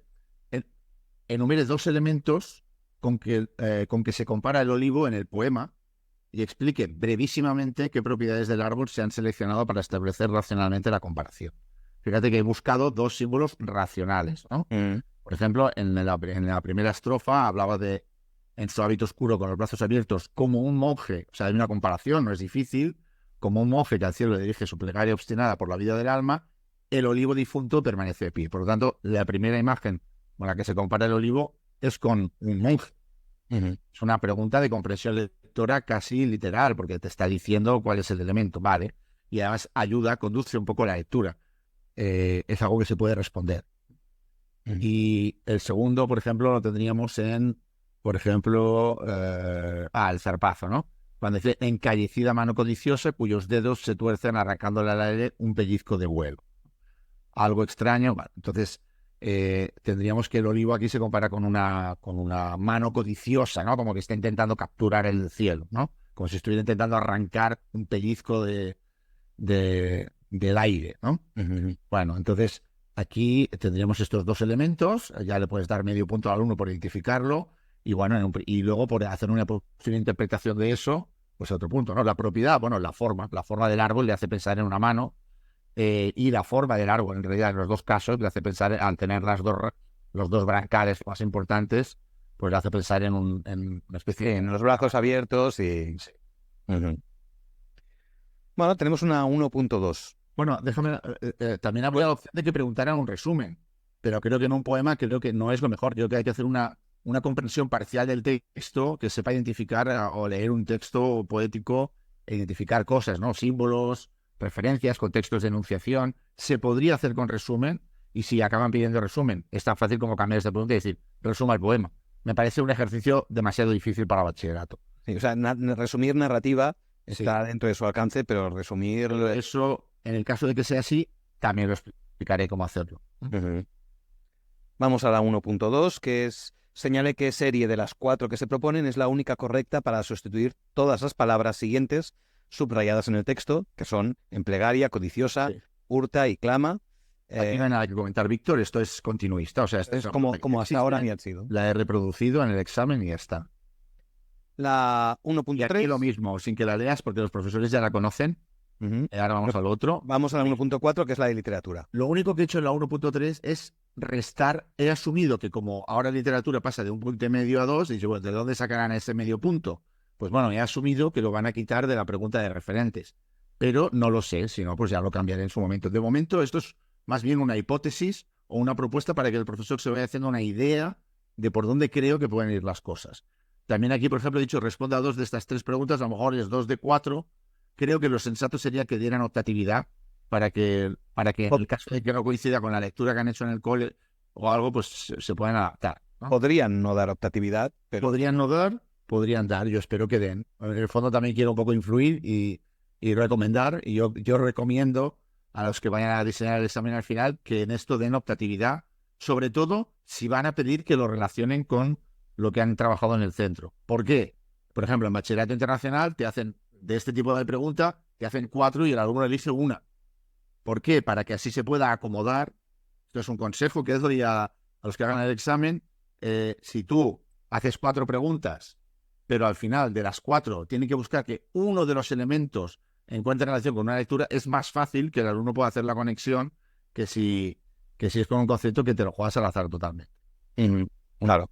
2 elementos con que se compara el olivo en el poema y explique brevísimamente qué propiedades del árbol se han seleccionado para establecer racionalmente la comparación. Fíjate que he buscado 2 símbolos racionales, ¿no? Por ejemplo, en la primera estrofa hablaba de en su hábito oscuro con los brazos abiertos como un monje, o sea, hay una comparación, no es difícil, como un monje que al cielo le dirige su plegaria obstinada por la vida del alma, el olivo difunto permanece de pie. Por lo tanto, la primera imagen con la que se compara el olivo es con un monje. Es una pregunta de comprensión lectora casi literal, porque te está diciendo cuál es el elemento, ¿vale? Y además conduce un poco la lectura. Es algo que se puede responder. Y el segundo, por ejemplo, lo tendríamos el zarpazo, ¿no? Cuando dice encallecida mano codiciosa cuyos dedos se tuercen arrancándole al aire un pellizco de vuelo. Algo extraño. Vale. Entonces, tendríamos que el olivo aquí se compara con una mano codiciosa, ¿no? Como que está intentando capturar el cielo, ¿no? Como si estuviera intentando arrancar un pellizco del aire, ¿no? Bueno, entonces aquí tendríamos estos dos elementos, ya le puedes dar medio punto al alumno por identificarlo, y bueno, y luego por hacer una posible interpretación de eso, pues otro punto, ¿no? La propiedad, bueno, la forma del árbol le hace pensar en una mano, y la forma del árbol, en realidad, en los dos casos, le hace pensar, al tener los dos brancales más importantes, pues le hace pensar en una especie en los brazos abiertos y... Sí. Bueno, tenemos una 1.2. Bueno, déjame, también habría la opción de que preguntaran un resumen, pero creo que en un poema creo que no es lo mejor. Creo que hay que hacer una comprensión parcial del texto, que sepa identificar o leer un texto poético e identificar cosas, ¿no? Símbolos, referencias, contextos de enunciación. Se podría hacer con resumen, y si acaban pidiendo resumen, es tan fácil como cambiar esta pregunta y decir, resuma el poema. Me parece un ejercicio demasiado difícil para bachillerato. Sí, o sea, resumir narrativa está dentro de su alcance, pero resumir... Eso, en el caso de que sea así, también lo explicaré cómo hacerlo. Vamos a la 1.2, que es: señale qué serie de las 4 que se proponen es la única correcta para sustituir todas las palabras siguientes subrayadas en el texto, que son en plegaria, codiciosa, hurta y clama. Aquí no hay nada que comentar, Víctor, esto es continuista. O sea, es como hasta ahora había sido. La he reproducido en el examen y ya está. La 1.3. Y aquí lo mismo, sin que la leas, porque los profesores ya la conocen. Ahora vamos al otro. Vamos a la 1.4, que es la de literatura. Lo único que he hecho en la 1.3 es restar. He asumido que como ahora literatura pasa de 1,5 a 2, y digo, bueno, ¿de dónde sacarán ese medio punto? Pues bueno, he asumido que lo van a quitar de la pregunta de referentes. Pero no lo sé, si no, pues ya lo cambiaré en su momento. De momento, esto es más bien una hipótesis o una propuesta para que el profesor se vaya haciendo una idea de por dónde creo que pueden ir las cosas. También aquí, por ejemplo, he dicho, responda a 2 de estas 3 preguntas, a lo mejor es 2 de 4. Creo que lo sensato sería que dieran optatividad para que en el caso de que no coincida con la lectura que han hecho en el cole o algo, pues se puedan adaptar, ¿no? Podrían no dar optatividad, pero... Podrían no dar, podrían dar, yo espero que den. En el fondo también quiero un poco influir y recomendar, y yo recomiendo a los que vayan a diseñar el examen al final que en esto den optatividad, sobre todo si van a pedir que lo relacionen con lo que han trabajado en el centro. ¿Por qué? Por ejemplo, en bachillerato internacional te hacen de este tipo de pregunta, te hacen 4 y el alumno elige una. ¿Por qué? Para que así se pueda acomodar. Esto es un consejo que doy a los que hagan el examen. Si tú haces 4 preguntas, pero al final de las 4 tienen que buscar que uno de los elementos encuentre relación con una lectura, es más fácil que el alumno pueda hacer la conexión que si es con un concepto que te lo juegas al azar totalmente. Claro.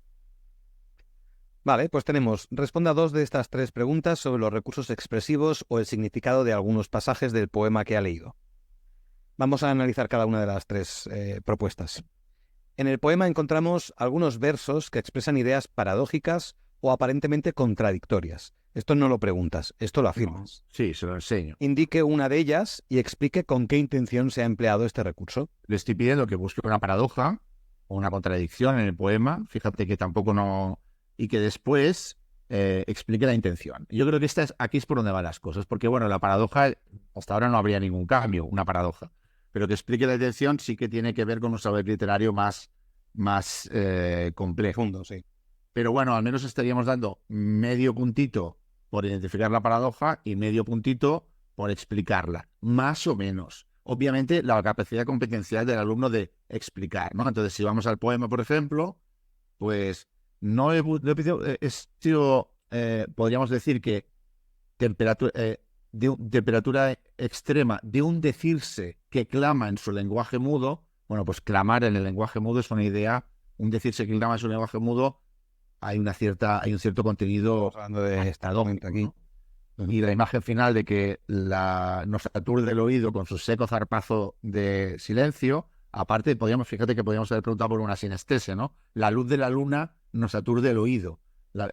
Vale, pues tenemos: responda a 2 de estas 3 preguntas sobre los recursos expresivos o el significado de algunos pasajes del poema que ha leído. Vamos a analizar cada una de las 3 propuestas. En el poema encontramos algunos versos que expresan ideas paradójicas o aparentemente contradictorias. Esto no lo preguntas, esto lo afirmas. Sí, se lo enseño. Indique una de ellas y explique con qué intención se ha empleado este recurso. Le estoy pidiendo que busque una paradoja o una contradicción en el poema. Fíjate que tampoco no... Y que después explique la intención. Yo creo que aquí es por donde van las cosas, porque bueno, la paradoja, hasta ahora no habría ningún cambio, una paradoja. Pero que explique la intención sí que tiene que ver con un saber literario más complejo. Sí. Pero bueno, al menos estaríamos dando medio puntito por identificar la paradoja y medio puntito por explicarla, más o menos. Obviamente, la capacidad competencial del alumno de explicar, ¿no? Entonces, si vamos al poema, por ejemplo, pues no he sido, podríamos decir que temperatura extrema de un decirse que clama en su lenguaje mudo. Bueno, pues clamar en el lenguaje mudo es una idea. Un decirse que clama en su lenguaje mudo, hay un cierto contenido hablando de estado aquí, ¿no? Y la imagen final de que nos aturde el oído con su seco zarpazo de silencio. Aparte, fíjate que podríamos haber preguntado por una sinestesia, ¿no? La luz de la luna nos aturde el oído.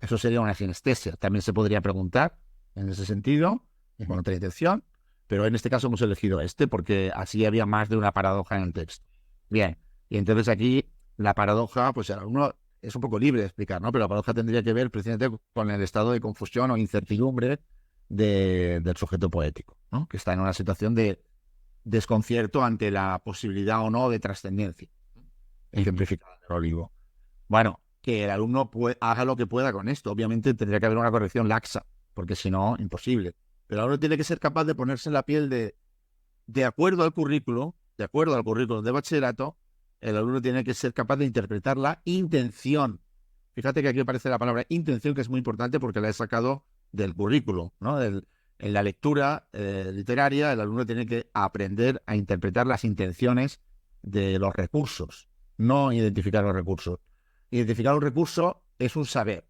Eso sería una sinestesia. También se podría preguntar en ese sentido, con otra intención, pero en este caso hemos elegido porque así había más de una paradoja en el texto. Bien, y entonces aquí la paradoja, pues el alumno es un poco libre de explicar, ¿no? Pero la paradoja tendría que ver precisamente con el estado de confusión o incertidumbre del sujeto poético, ¿no? Que está en una situación de desconcierto ante la posibilidad o no de trascendencia. ejemplificada en el olivo. Bueno, que el alumno haga lo que pueda con esto. Obviamente tendría que haber una corrección laxa, porque si no, imposible. Pero el alumno tiene que ser capaz de ponerse en la piel de acuerdo al currículo, de bachillerato, el alumno tiene que ser capaz de interpretar la intención. Fíjate que aquí aparece la palabra intención, que es muy importante porque la he sacado del currículo, ¿no? En la lectura literaria, el alumno tiene que aprender a interpretar las intenciones de los recursos, no identificar los recursos. Identificar un recurso es un saber.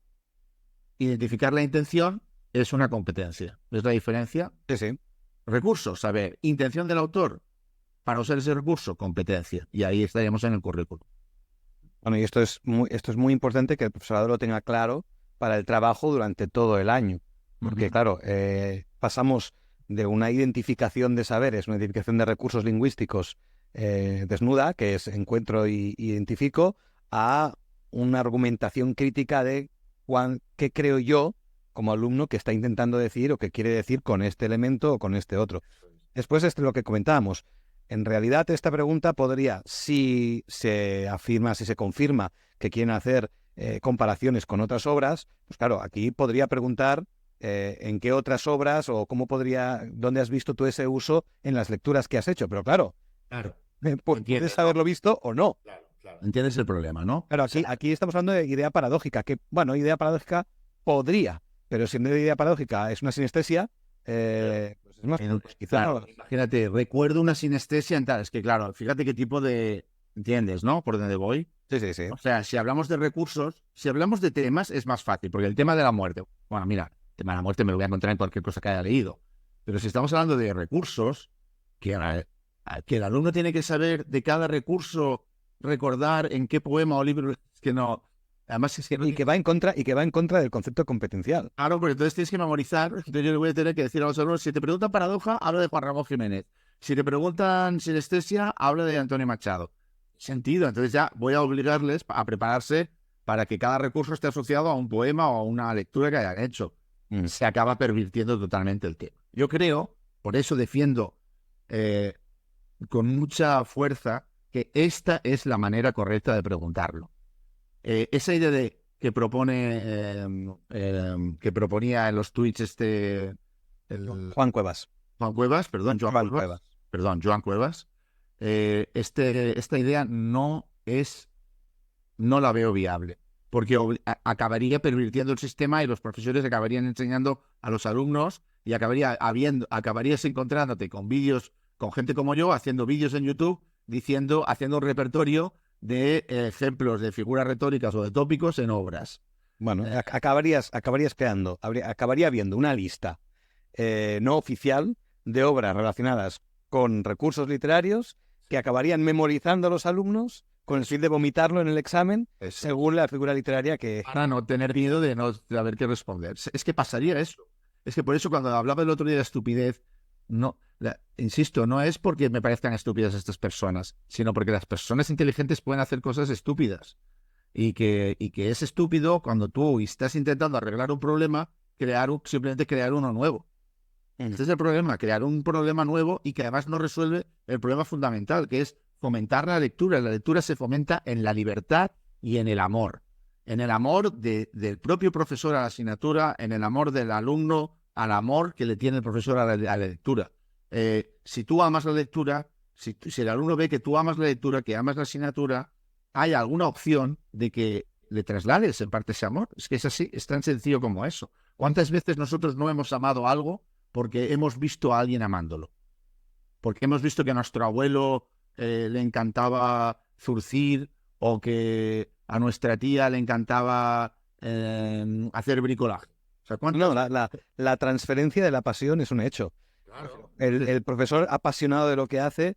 Identificar la intención es una competencia. ¿Ves la diferencia? Sí, sí. Recurso, saber. Intención del autor para usar ese recurso, competencia. Y ahí estaríamos en el currículum. Bueno, y esto es muy importante que el profesorado lo tenga claro para el trabajo durante todo el año. Porque, claro, pasamos de una identificación de saberes, una identificación de recursos lingüísticos desnuda, que es encuentro y identifico, a una argumentación crítica de qué creo yo como alumno que está intentando decir o que quiere decir con este elemento o con este otro. Después lo que comentábamos. En realidad esta pregunta podría, si se confirma que quieren hacer comparaciones con otras obras, pues claro, aquí podría preguntar en qué otras obras o dónde has visto tú ese uso en las lecturas que has hecho. Pero claro, puedes haberlo visto o no. Claro. ¿Entiendes el problema, no? Pero aquí estamos hablando de idea paradójica, que, bueno, idea paradójica podría, pero si en vez de idea paradójica es una sinestesia, pues es más... Claro, imagínate, recuerdo una sinestesia en tal. Es que, claro, fíjate qué tipo de... ¿Entiendes, no? ¿Por dónde voy? Sí, sí, sí. O sea, si hablamos de recursos, si hablamos de temas, es más fácil, porque el tema de la muerte... Bueno, mira, el tema de la muerte me lo voy a encontrar en cualquier cosa que haya leído. Pero si estamos hablando de recursos, que el alumno tiene que saber de cada recurso, recordar en qué poema o libro, es que no... Además es que y que va en contra del concepto competencial. Claro, pero entonces tienes que memorizar. Entonces yo le voy a tener que decir a los alumnos, si te preguntan paradoja, habla de Juan Ramón Jiménez. Si te preguntan sinestesia, habla de Antonio Machado. Sentido. Entonces ya voy a obligarles a prepararse para que cada recurso esté asociado a un poema o a una lectura que hayan hecho. Se acaba pervirtiendo totalmente el tema. Yo creo, por eso defiendo con mucha fuerza que esta es la manera correcta de preguntarlo. Esa idea que proponía en los tweets Joan Cuevas. Joan Cuevas. Esta idea no la veo viable, porque acabaría pervirtiendo el sistema y los profesores acabarían enseñando a los alumnos y acabarías encontrándote con vídeos, con gente como yo, haciendo vídeos en YouTube, haciendo un repertorio de ejemplos de figuras retóricas o de tópicos en obras. Bueno, acabaría habiendo una lista no oficial de obras relacionadas con recursos literarios que acabarían memorizando a los alumnos con el fin de vomitarlo en el examen según la figura literaria que... Para no tener miedo de no saber qué responder. Es que pasaría eso. Es que por eso cuando hablaba el otro día de estupidez, insisto, no es porque me parezcan estúpidas estas personas, sino porque las personas inteligentes pueden hacer cosas estúpidas. Y que es estúpido cuando tú estás intentando arreglar un problema, simplemente crear uno nuevo. Este es el problema, crear un problema nuevo y que además no resuelve el problema fundamental, que es fomentar la lectura. La lectura se fomenta en la libertad y en el amor. En el amor del propio profesor a la asignatura, en el amor del alumno al amor que le tiene el profesor a la lectura. Si tú amas la lectura, si el alumno ve que tú amas la lectura, que amas la asignatura, hay alguna opción de que le traslades en parte ese amor. Es que es así, es tan sencillo como eso. ¿Cuántas veces nosotros no hemos amado algo porque hemos visto a alguien amándolo? Porque hemos visto que a nuestro abuelo le encantaba zurcir, o que a nuestra tía le encantaba hacer bricolaje. O sea, no, la transferencia de la pasión es un hecho. Claro. El profesor apasionado de lo que hace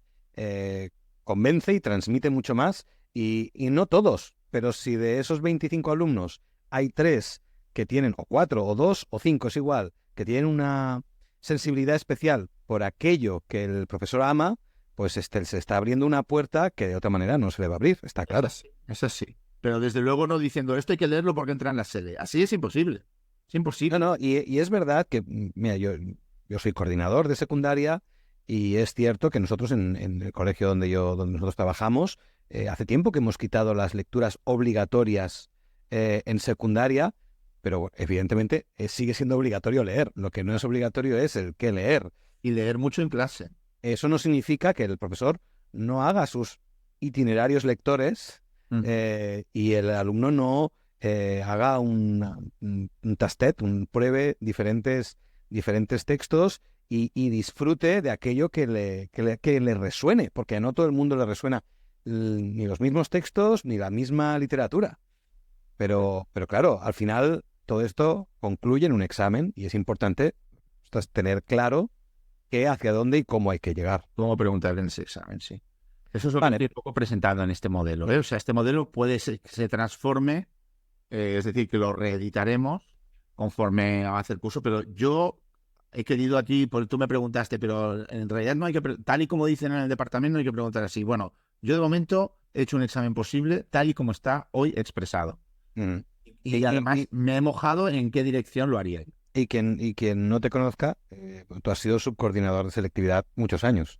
convence y transmite mucho más, y no todos, pero si de esos 25 alumnos hay 3 que tienen, o 4, o 2, o 5, es igual, que tienen una sensibilidad especial por aquello que el profesor ama, pues se está abriendo una puerta que de otra manera no se le va a abrir, está claro. Es así. Pero desde luego no diciendo esto hay que leerlo porque entra en la sede. Así es imposible. Es imposible. No, y es verdad que, mira, yo soy coordinador de secundaria y es cierto que nosotros en el colegio donde nosotros trabajamos hace tiempo que hemos quitado las lecturas obligatorias en secundaria, pero evidentemente sigue siendo obligatorio leer. Lo que no es obligatorio es el qué leer. Y leer mucho en clase. Eso no significa que el profesor no haga sus itinerarios lectores y el alumno no haga un tastet, pruebe diferentes textos y disfrute de aquello que le resuene, porque a no todo el mundo le resuena ni los mismos textos ni la misma literatura. Pero claro, al final todo esto concluye en un examen y es importante tener claro hacia dónde y cómo hay que llegar. Cómo preguntar en ese examen, sí. Eso es lo que estoy un poco presentando en este modelo, ¿eh? O sea, este modelo puede ser que se transforme, es decir, que lo reeditaremos conforme avance el curso, pero yo he querido aquí, porque tú me preguntaste, pero en realidad no hay que, tal y como dicen en el departamento, no hay que preguntar así. Bueno, yo de momento he hecho un examen posible tal y como está hoy expresado. Y además me he mojado en qué dirección lo haría. Y quien no te conozca, tú has sido subcoordinador de selectividad muchos años.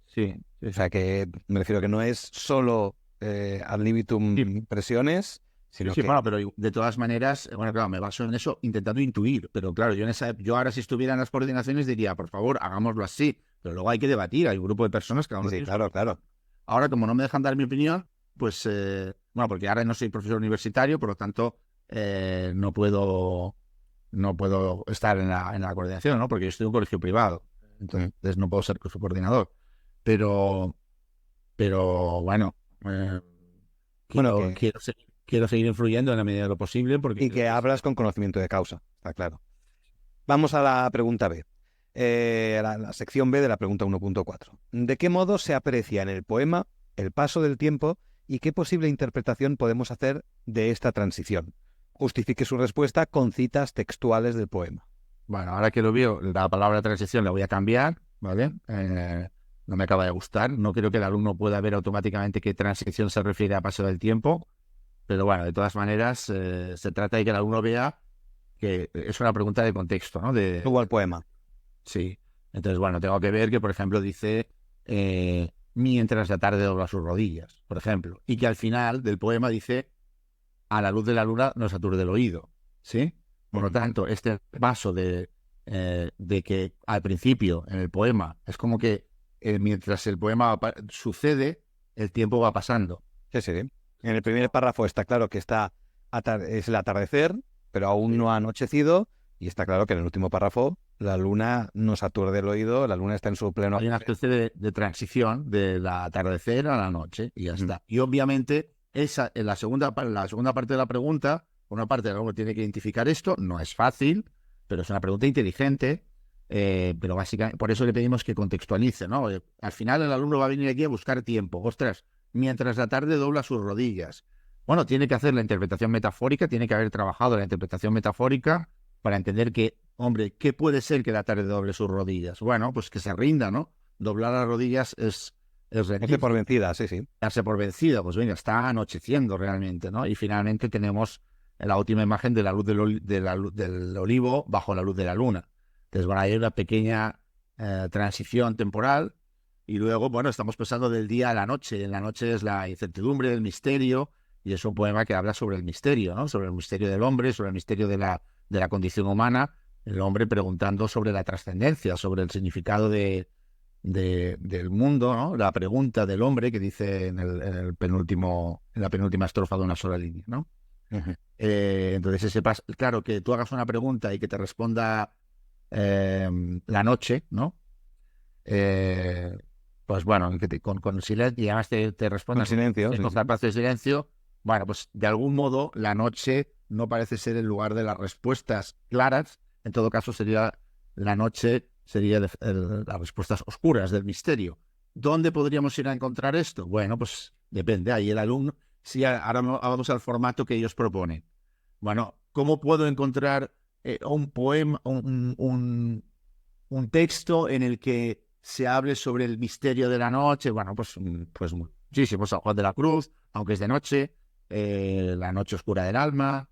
Sí. O sea que me refiero que no es solo ad libitum presiones, sino que... Bueno, pero de todas maneras, bueno, claro, me baso en eso intentando intuir, pero claro, yo ahora si estuviera en las coordinaciones diría, por favor, hagámoslo así, pero luego hay que debatir, hay un grupo de personas que vamos a decir. Claro. Ahora, como no me dejan dar mi opinión, pues, bueno, porque ahora no soy profesor universitario, por lo tanto, no puedo estar en la coordinación, ¿no? Porque yo estoy en un colegio privado, entonces no puedo ser subcoordinador. Pero bueno, quiero seguir influyendo en la medida de lo posible. Y que hablas con conocimiento de causa, está claro. Vamos a la pregunta B, la sección B de la pregunta 1.4. ¿De qué modo se aprecia en el poema el paso del tiempo y qué posible interpretación podemos hacer de esta transición? Justifique su respuesta con citas textuales del poema. Bueno, ahora que lo veo, la palabra transición la voy a cambiar, ¿vale? No me acaba de gustar. No creo que el alumno pueda ver automáticamente qué transición se refiere a paso del tiempo. Pero bueno, de todas maneras, se trata de que el alumno vea que es una pregunta de contexto, ¿no? Luego al poema. Sí. Entonces, bueno, tengo que ver que, por ejemplo, dice mientras la tarde dobla sus rodillas, por ejemplo. Y que al final del poema dice a la luz de la luna nos aturde el oído, ¿sí? Por lo tanto, este paso de que al principio, en el poema, es como que mientras el poema sucede, el tiempo va pasando. Sí. En el primer párrafo está claro que es el atardecer, pero aún no ha anochecido, y está claro que en el último párrafo la luna nos aturde el oído, la luna está en su pleno... Hay una especie de transición del atardecer a la noche, y ya está. Y obviamente, esa en la segunda parte de la pregunta, por una parte el alumno tiene que identificar esto, no es fácil, pero es una pregunta inteligente, pero básicamente por eso le pedimos que contextualice, ¿no? Al final el alumno va a venir aquí a buscar tiempo. Ostras, mientras la tarde dobla sus rodillas. Bueno, tiene que hacer la interpretación metafórica, tiene que haber trabajado la interpretación metafórica para entender que, hombre, ¿qué puede ser que la tarde doble sus rodillas? Bueno, pues que se rinda, ¿no? Doblar las rodillas es darse por vencida, sí. Darse por vencida, pues venga, está anocheciendo realmente, ¿no? Y finalmente tenemos la última imagen de la luz del olivo bajo la luz de la luna. Entonces, bueno, hay una pequeña transición temporal y luego, bueno, estamos pasando del día a la noche. En la noche es la incertidumbre, el misterio, y es un poema que habla sobre el misterio, ¿no? Sobre el misterio del hombre, sobre el misterio de la condición humana, el hombre preguntando sobre la trascendencia, sobre el significado del mundo, ¿no? La pregunta del hombre que dice en la penúltima estrofa de una sola línea, ¿no? Entonces claro, que tú hagas una pregunta y que te responda la noche, ¿no? Pues bueno, con silencio, y además te responda con silencio, con espacio de silencio. Bueno, pues de algún modo la noche no parece ser el lugar de las respuestas claras. En todo caso, la noche sería las respuestas oscuras del misterio. ¿Dónde podríamos ir a encontrar esto? Bueno, pues depende. Ahí el alumno, si ahora vamos al formato que ellos proponen. Bueno, ¿cómo puedo encontrar un poema, un texto en el que se hable sobre el misterio de la noche? Bueno, pues muchísimo. San Juan de la Cruz, aunque es de noche, La noche oscura del alma,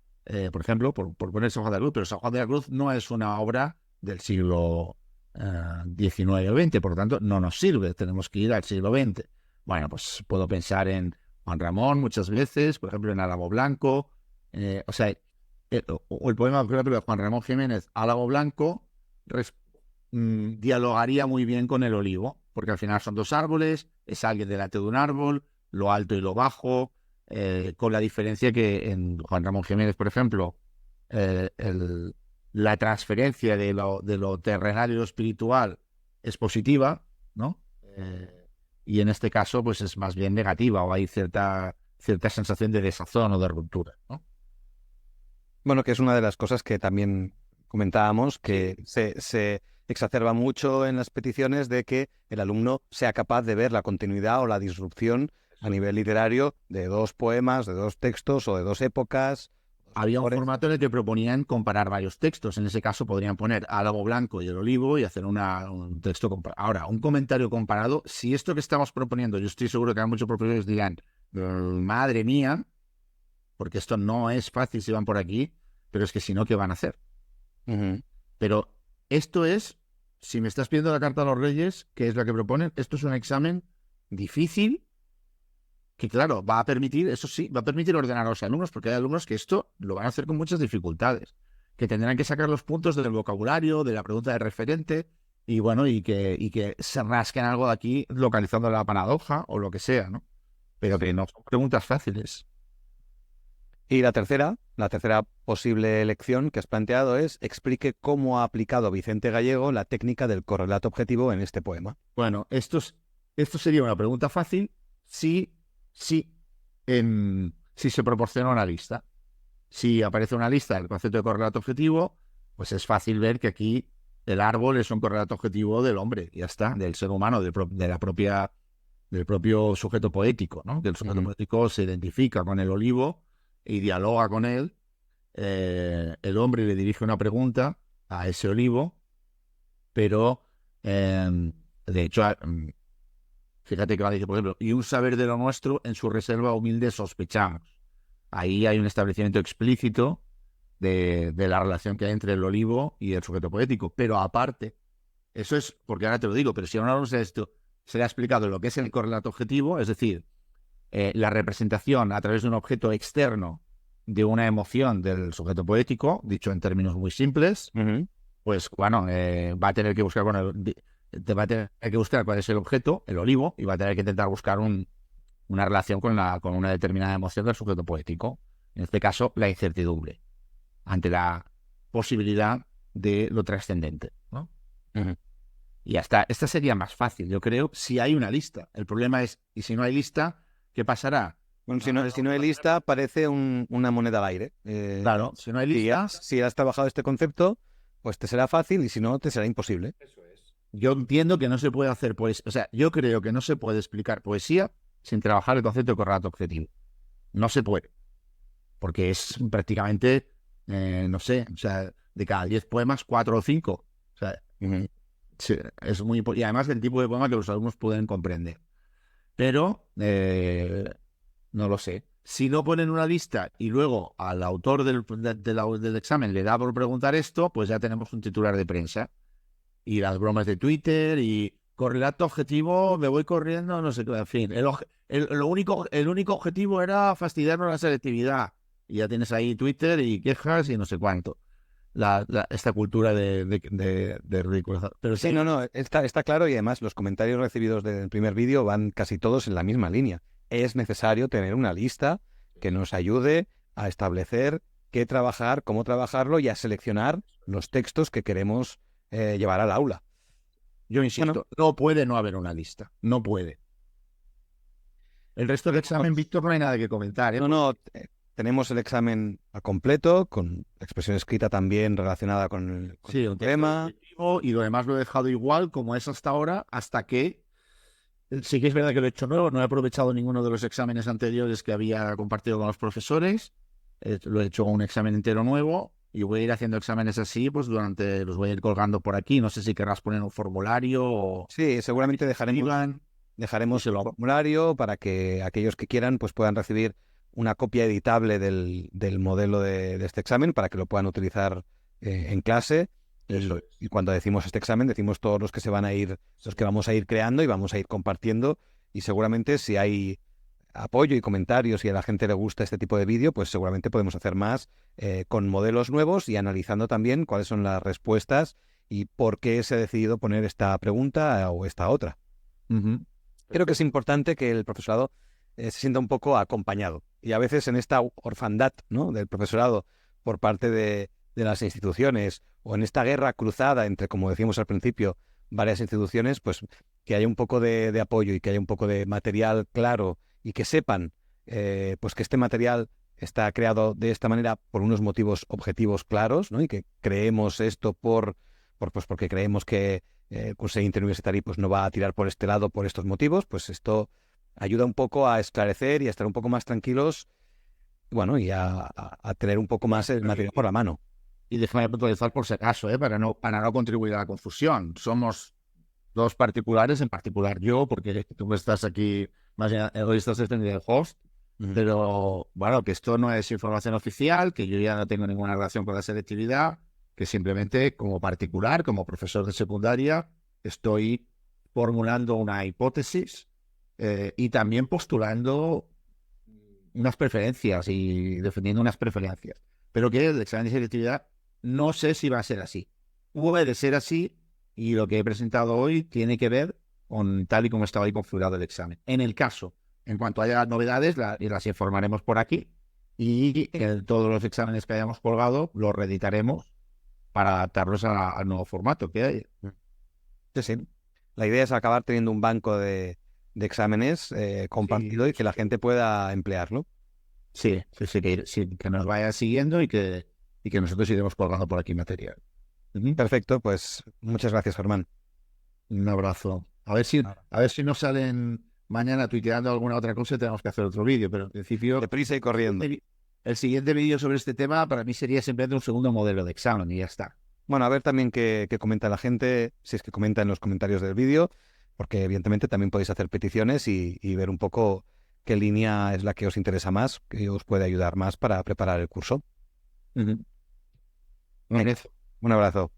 por ejemplo, por poner San Juan de la Cruz, pero San Juan de la Cruz no es una obra del siglo XIX o XX, por lo tanto no nos sirve, tenemos que ir al siglo XX. Bueno, pues puedo pensar en Juan Ramón muchas veces, por ejemplo en Álamo Blanco, o el poema, por ejemplo, de Juan Ramón Jiménez, Álamo Blanco, dialogaría muy bien con el olivo, porque al final son dos árboles, es alguien delante de un árbol, lo alto y lo bajo, con la diferencia que en Juan Ramón Jiménez, por ejemplo, la transferencia de lo terrenal y lo espiritual es positiva, ¿no? Y en este caso, pues es más bien negativa, o hay cierta sensación de desazón o de ruptura, ¿no? Bueno, que es una de las cosas que también comentábamos, que se exacerba mucho en las peticiones de que el alumno sea capaz de ver la continuidad o la disrupción a nivel literario de dos poemas, de dos textos o de dos épocas. Había un formato en el que proponían comparar varios textos. En ese caso podrían poner Álamo Blanco y el Olivo y hacer un texto comparado. Ahora, un comentario comparado, si esto que estamos proponiendo, yo estoy seguro que hay muchos profesores dirán, madre mía, porque esto no es fácil si van por aquí, pero es que si no, ¿qué van a hacer? Pero esto es, si me estás pidiendo la carta a los Reyes, que es la que proponen, esto es un examen difícil que, claro, va a permitir, eso sí, va a permitir ordenar a los alumnos, porque hay alumnos que esto lo van a hacer con muchas dificultades, que tendrán que sacar los puntos del vocabulario, de la pregunta de referente, y bueno, y que se rasquen algo de aquí localizando la paradoja o lo que sea, ¿no? Pero que no son preguntas fáciles. Y la tercera posible elección que has planteado es explique cómo ha aplicado Vicente Gallego la técnica del correlato objetivo en este poema. Bueno, esto sería una pregunta fácil si se proporciona una lista. Si aparece una lista del concepto de correlato objetivo, pues es fácil ver que aquí el árbol es un correlato objetivo del hombre, ya está, del ser humano, del propio sujeto poético, ¿no? Que el sujeto poético se identifica con el olivo y dialoga con él. El hombre le dirige una pregunta a ese olivo, pero de hecho, fíjate que va a decir, por ejemplo, y un saber de lo nuestro en su reserva humilde sospechamos. Ahí hay un establecimiento explícito de la relación que hay entre el olivo y el sujeto poético. Pero aparte, eso es, porque ahora te lo digo, pero si ahora no sé esto, se le ha explicado lo que es el correlato objetivo, es decir, la representación a través de un objeto externo de una emoción del sujeto poético, dicho en términos muy simples, pues bueno, va a tener que buscar va a tener que buscar cuál es el objeto, el olivo, y va a tener que intentar buscar una relación con una determinada emoción del sujeto poético. En este caso, la incertidumbre ante la posibilidad de lo trascendente, ¿no? Y ya está. Esta sería más fácil, yo creo, si hay una lista. El problema es, y si no hay lista, ¿qué pasará? Bueno, si no hay lista, parece una moneda al aire. Claro, si no hay lista... Si has trabajado este concepto, pues te será fácil y si no, te será imposible. Eso es. Yo entiendo que no se puede hacer poesía. O sea, yo creo que no se puede explicar poesía sin trabajar el concepto de correlato objetivo. No se puede. Porque es prácticamente, no sé, o sea, de cada 10 poemas, 4 o 5. O sea, sí, es muy... Y además del tipo de poema que los alumnos pueden comprender. Pero, no lo sé. Si no ponen una lista y luego al autor del examen le da por preguntar esto, pues ya tenemos un titular de prensa. Y las bromas de Twitter y correlato objetivo, me voy corriendo, no sé qué, en fin. El único objetivo era fastidiarnos la selectividad. Y ya tienes ahí Twitter y quejas y no sé cuánto. Esta cultura de ridiculizar. Pero sí, no, está claro y además los comentarios recibidos del primer vídeo van casi todos en la misma línea. Es necesario tener una lista que nos ayude a establecer qué trabajar, cómo trabajarlo y a seleccionar los textos que queremos llevar al aula. Yo insisto, no puede no haber una lista. No puede. El resto del examen, Víctor, no hay nada que comentar. Tenemos el examen al completo, con expresión escrita también relacionada con el tema. Y lo demás lo he dejado igual como es hasta ahora, hasta que sí que es verdad que lo he hecho nuevo. No he aprovechado ninguno de los exámenes anteriores que había compartido con los profesores. Lo he hecho un examen entero nuevo y voy a ir haciendo exámenes así, pues los voy a ir colgando por aquí. No sé si querrás poner un formulario o... Sí, seguramente dejaremos el formulario para que aquellos que quieran pues puedan recibir una copia editable del modelo de este examen para que lo puedan utilizar en clase. Y cuando decimos este examen, decimos todos los que se van a ir, los que vamos a ir creando y vamos a ir compartiendo. Y seguramente si hay apoyo y comentarios y a la gente le gusta este tipo de vídeo, pues seguramente podemos hacer más con modelos nuevos y analizando también cuáles son las respuestas y por qué se ha decidido poner esta pregunta o esta otra. Creo que es importante que el profesorado se sienta un poco acompañado. Y a veces en esta orfandad, ¿no?, del profesorado por parte de las instituciones o en esta guerra cruzada entre, como decíamos al principio, varias instituciones, pues que haya un poco de apoyo y que haya un poco de material claro y que sepan pues que este material está creado de esta manera por unos motivos objetivos claros, ¿no? Y que creemos esto pues porque creemos que el Consejo Interuniversitario pues no va a tirar por este lado por estos motivos, pues esto ayuda un poco a esclarecer y a estar un poco más tranquilos, bueno, y a tener un poco más el material por la mano. Y déjame puntualizar por si acaso, para no contribuir a la confusión. Somos dos particulares, en particular yo, porque tú estás aquí, más bien estás extendido el host, pero bueno, que esto no es información oficial, que yo ya no tengo ninguna relación con la selectividad, que simplemente como particular, como profesor de secundaria, estoy formulando una hipótesis y también postulando unas preferencias y defendiendo unas preferencias. Pero que el examen de selectividad no sé si va a ser así. Puede ser así y lo que he presentado hoy tiene que ver con tal y como estaba ahí configurado el examen. En el caso, en cuanto haya novedades, las informaremos por aquí y todos los exámenes que hayamos colgado los reeditaremos para adaptarlos al nuevo formato que hay. Sí, sí. La idea es acabar teniendo un banco de exámenes compartido y que la gente pueda emplearlo. Sí, que nos vaya siguiendo y que nosotros iremos colgando por aquí material. Perfecto, pues muchas gracias, Germán. Un abrazo. A ver si nos salen mañana tuiteando alguna otra cosa y tenemos que hacer otro vídeo, pero en principio... Deprisa y corriendo. El siguiente vídeo sobre este tema para mí sería simplemente un segundo modelo de examen y ya está. Bueno, a ver también qué comenta la gente, si es que comenta en los comentarios del vídeo, porque evidentemente también podéis hacer peticiones y ver un poco qué línea es la que os interesa más, que os puede ayudar más para preparar el curso. Un abrazo.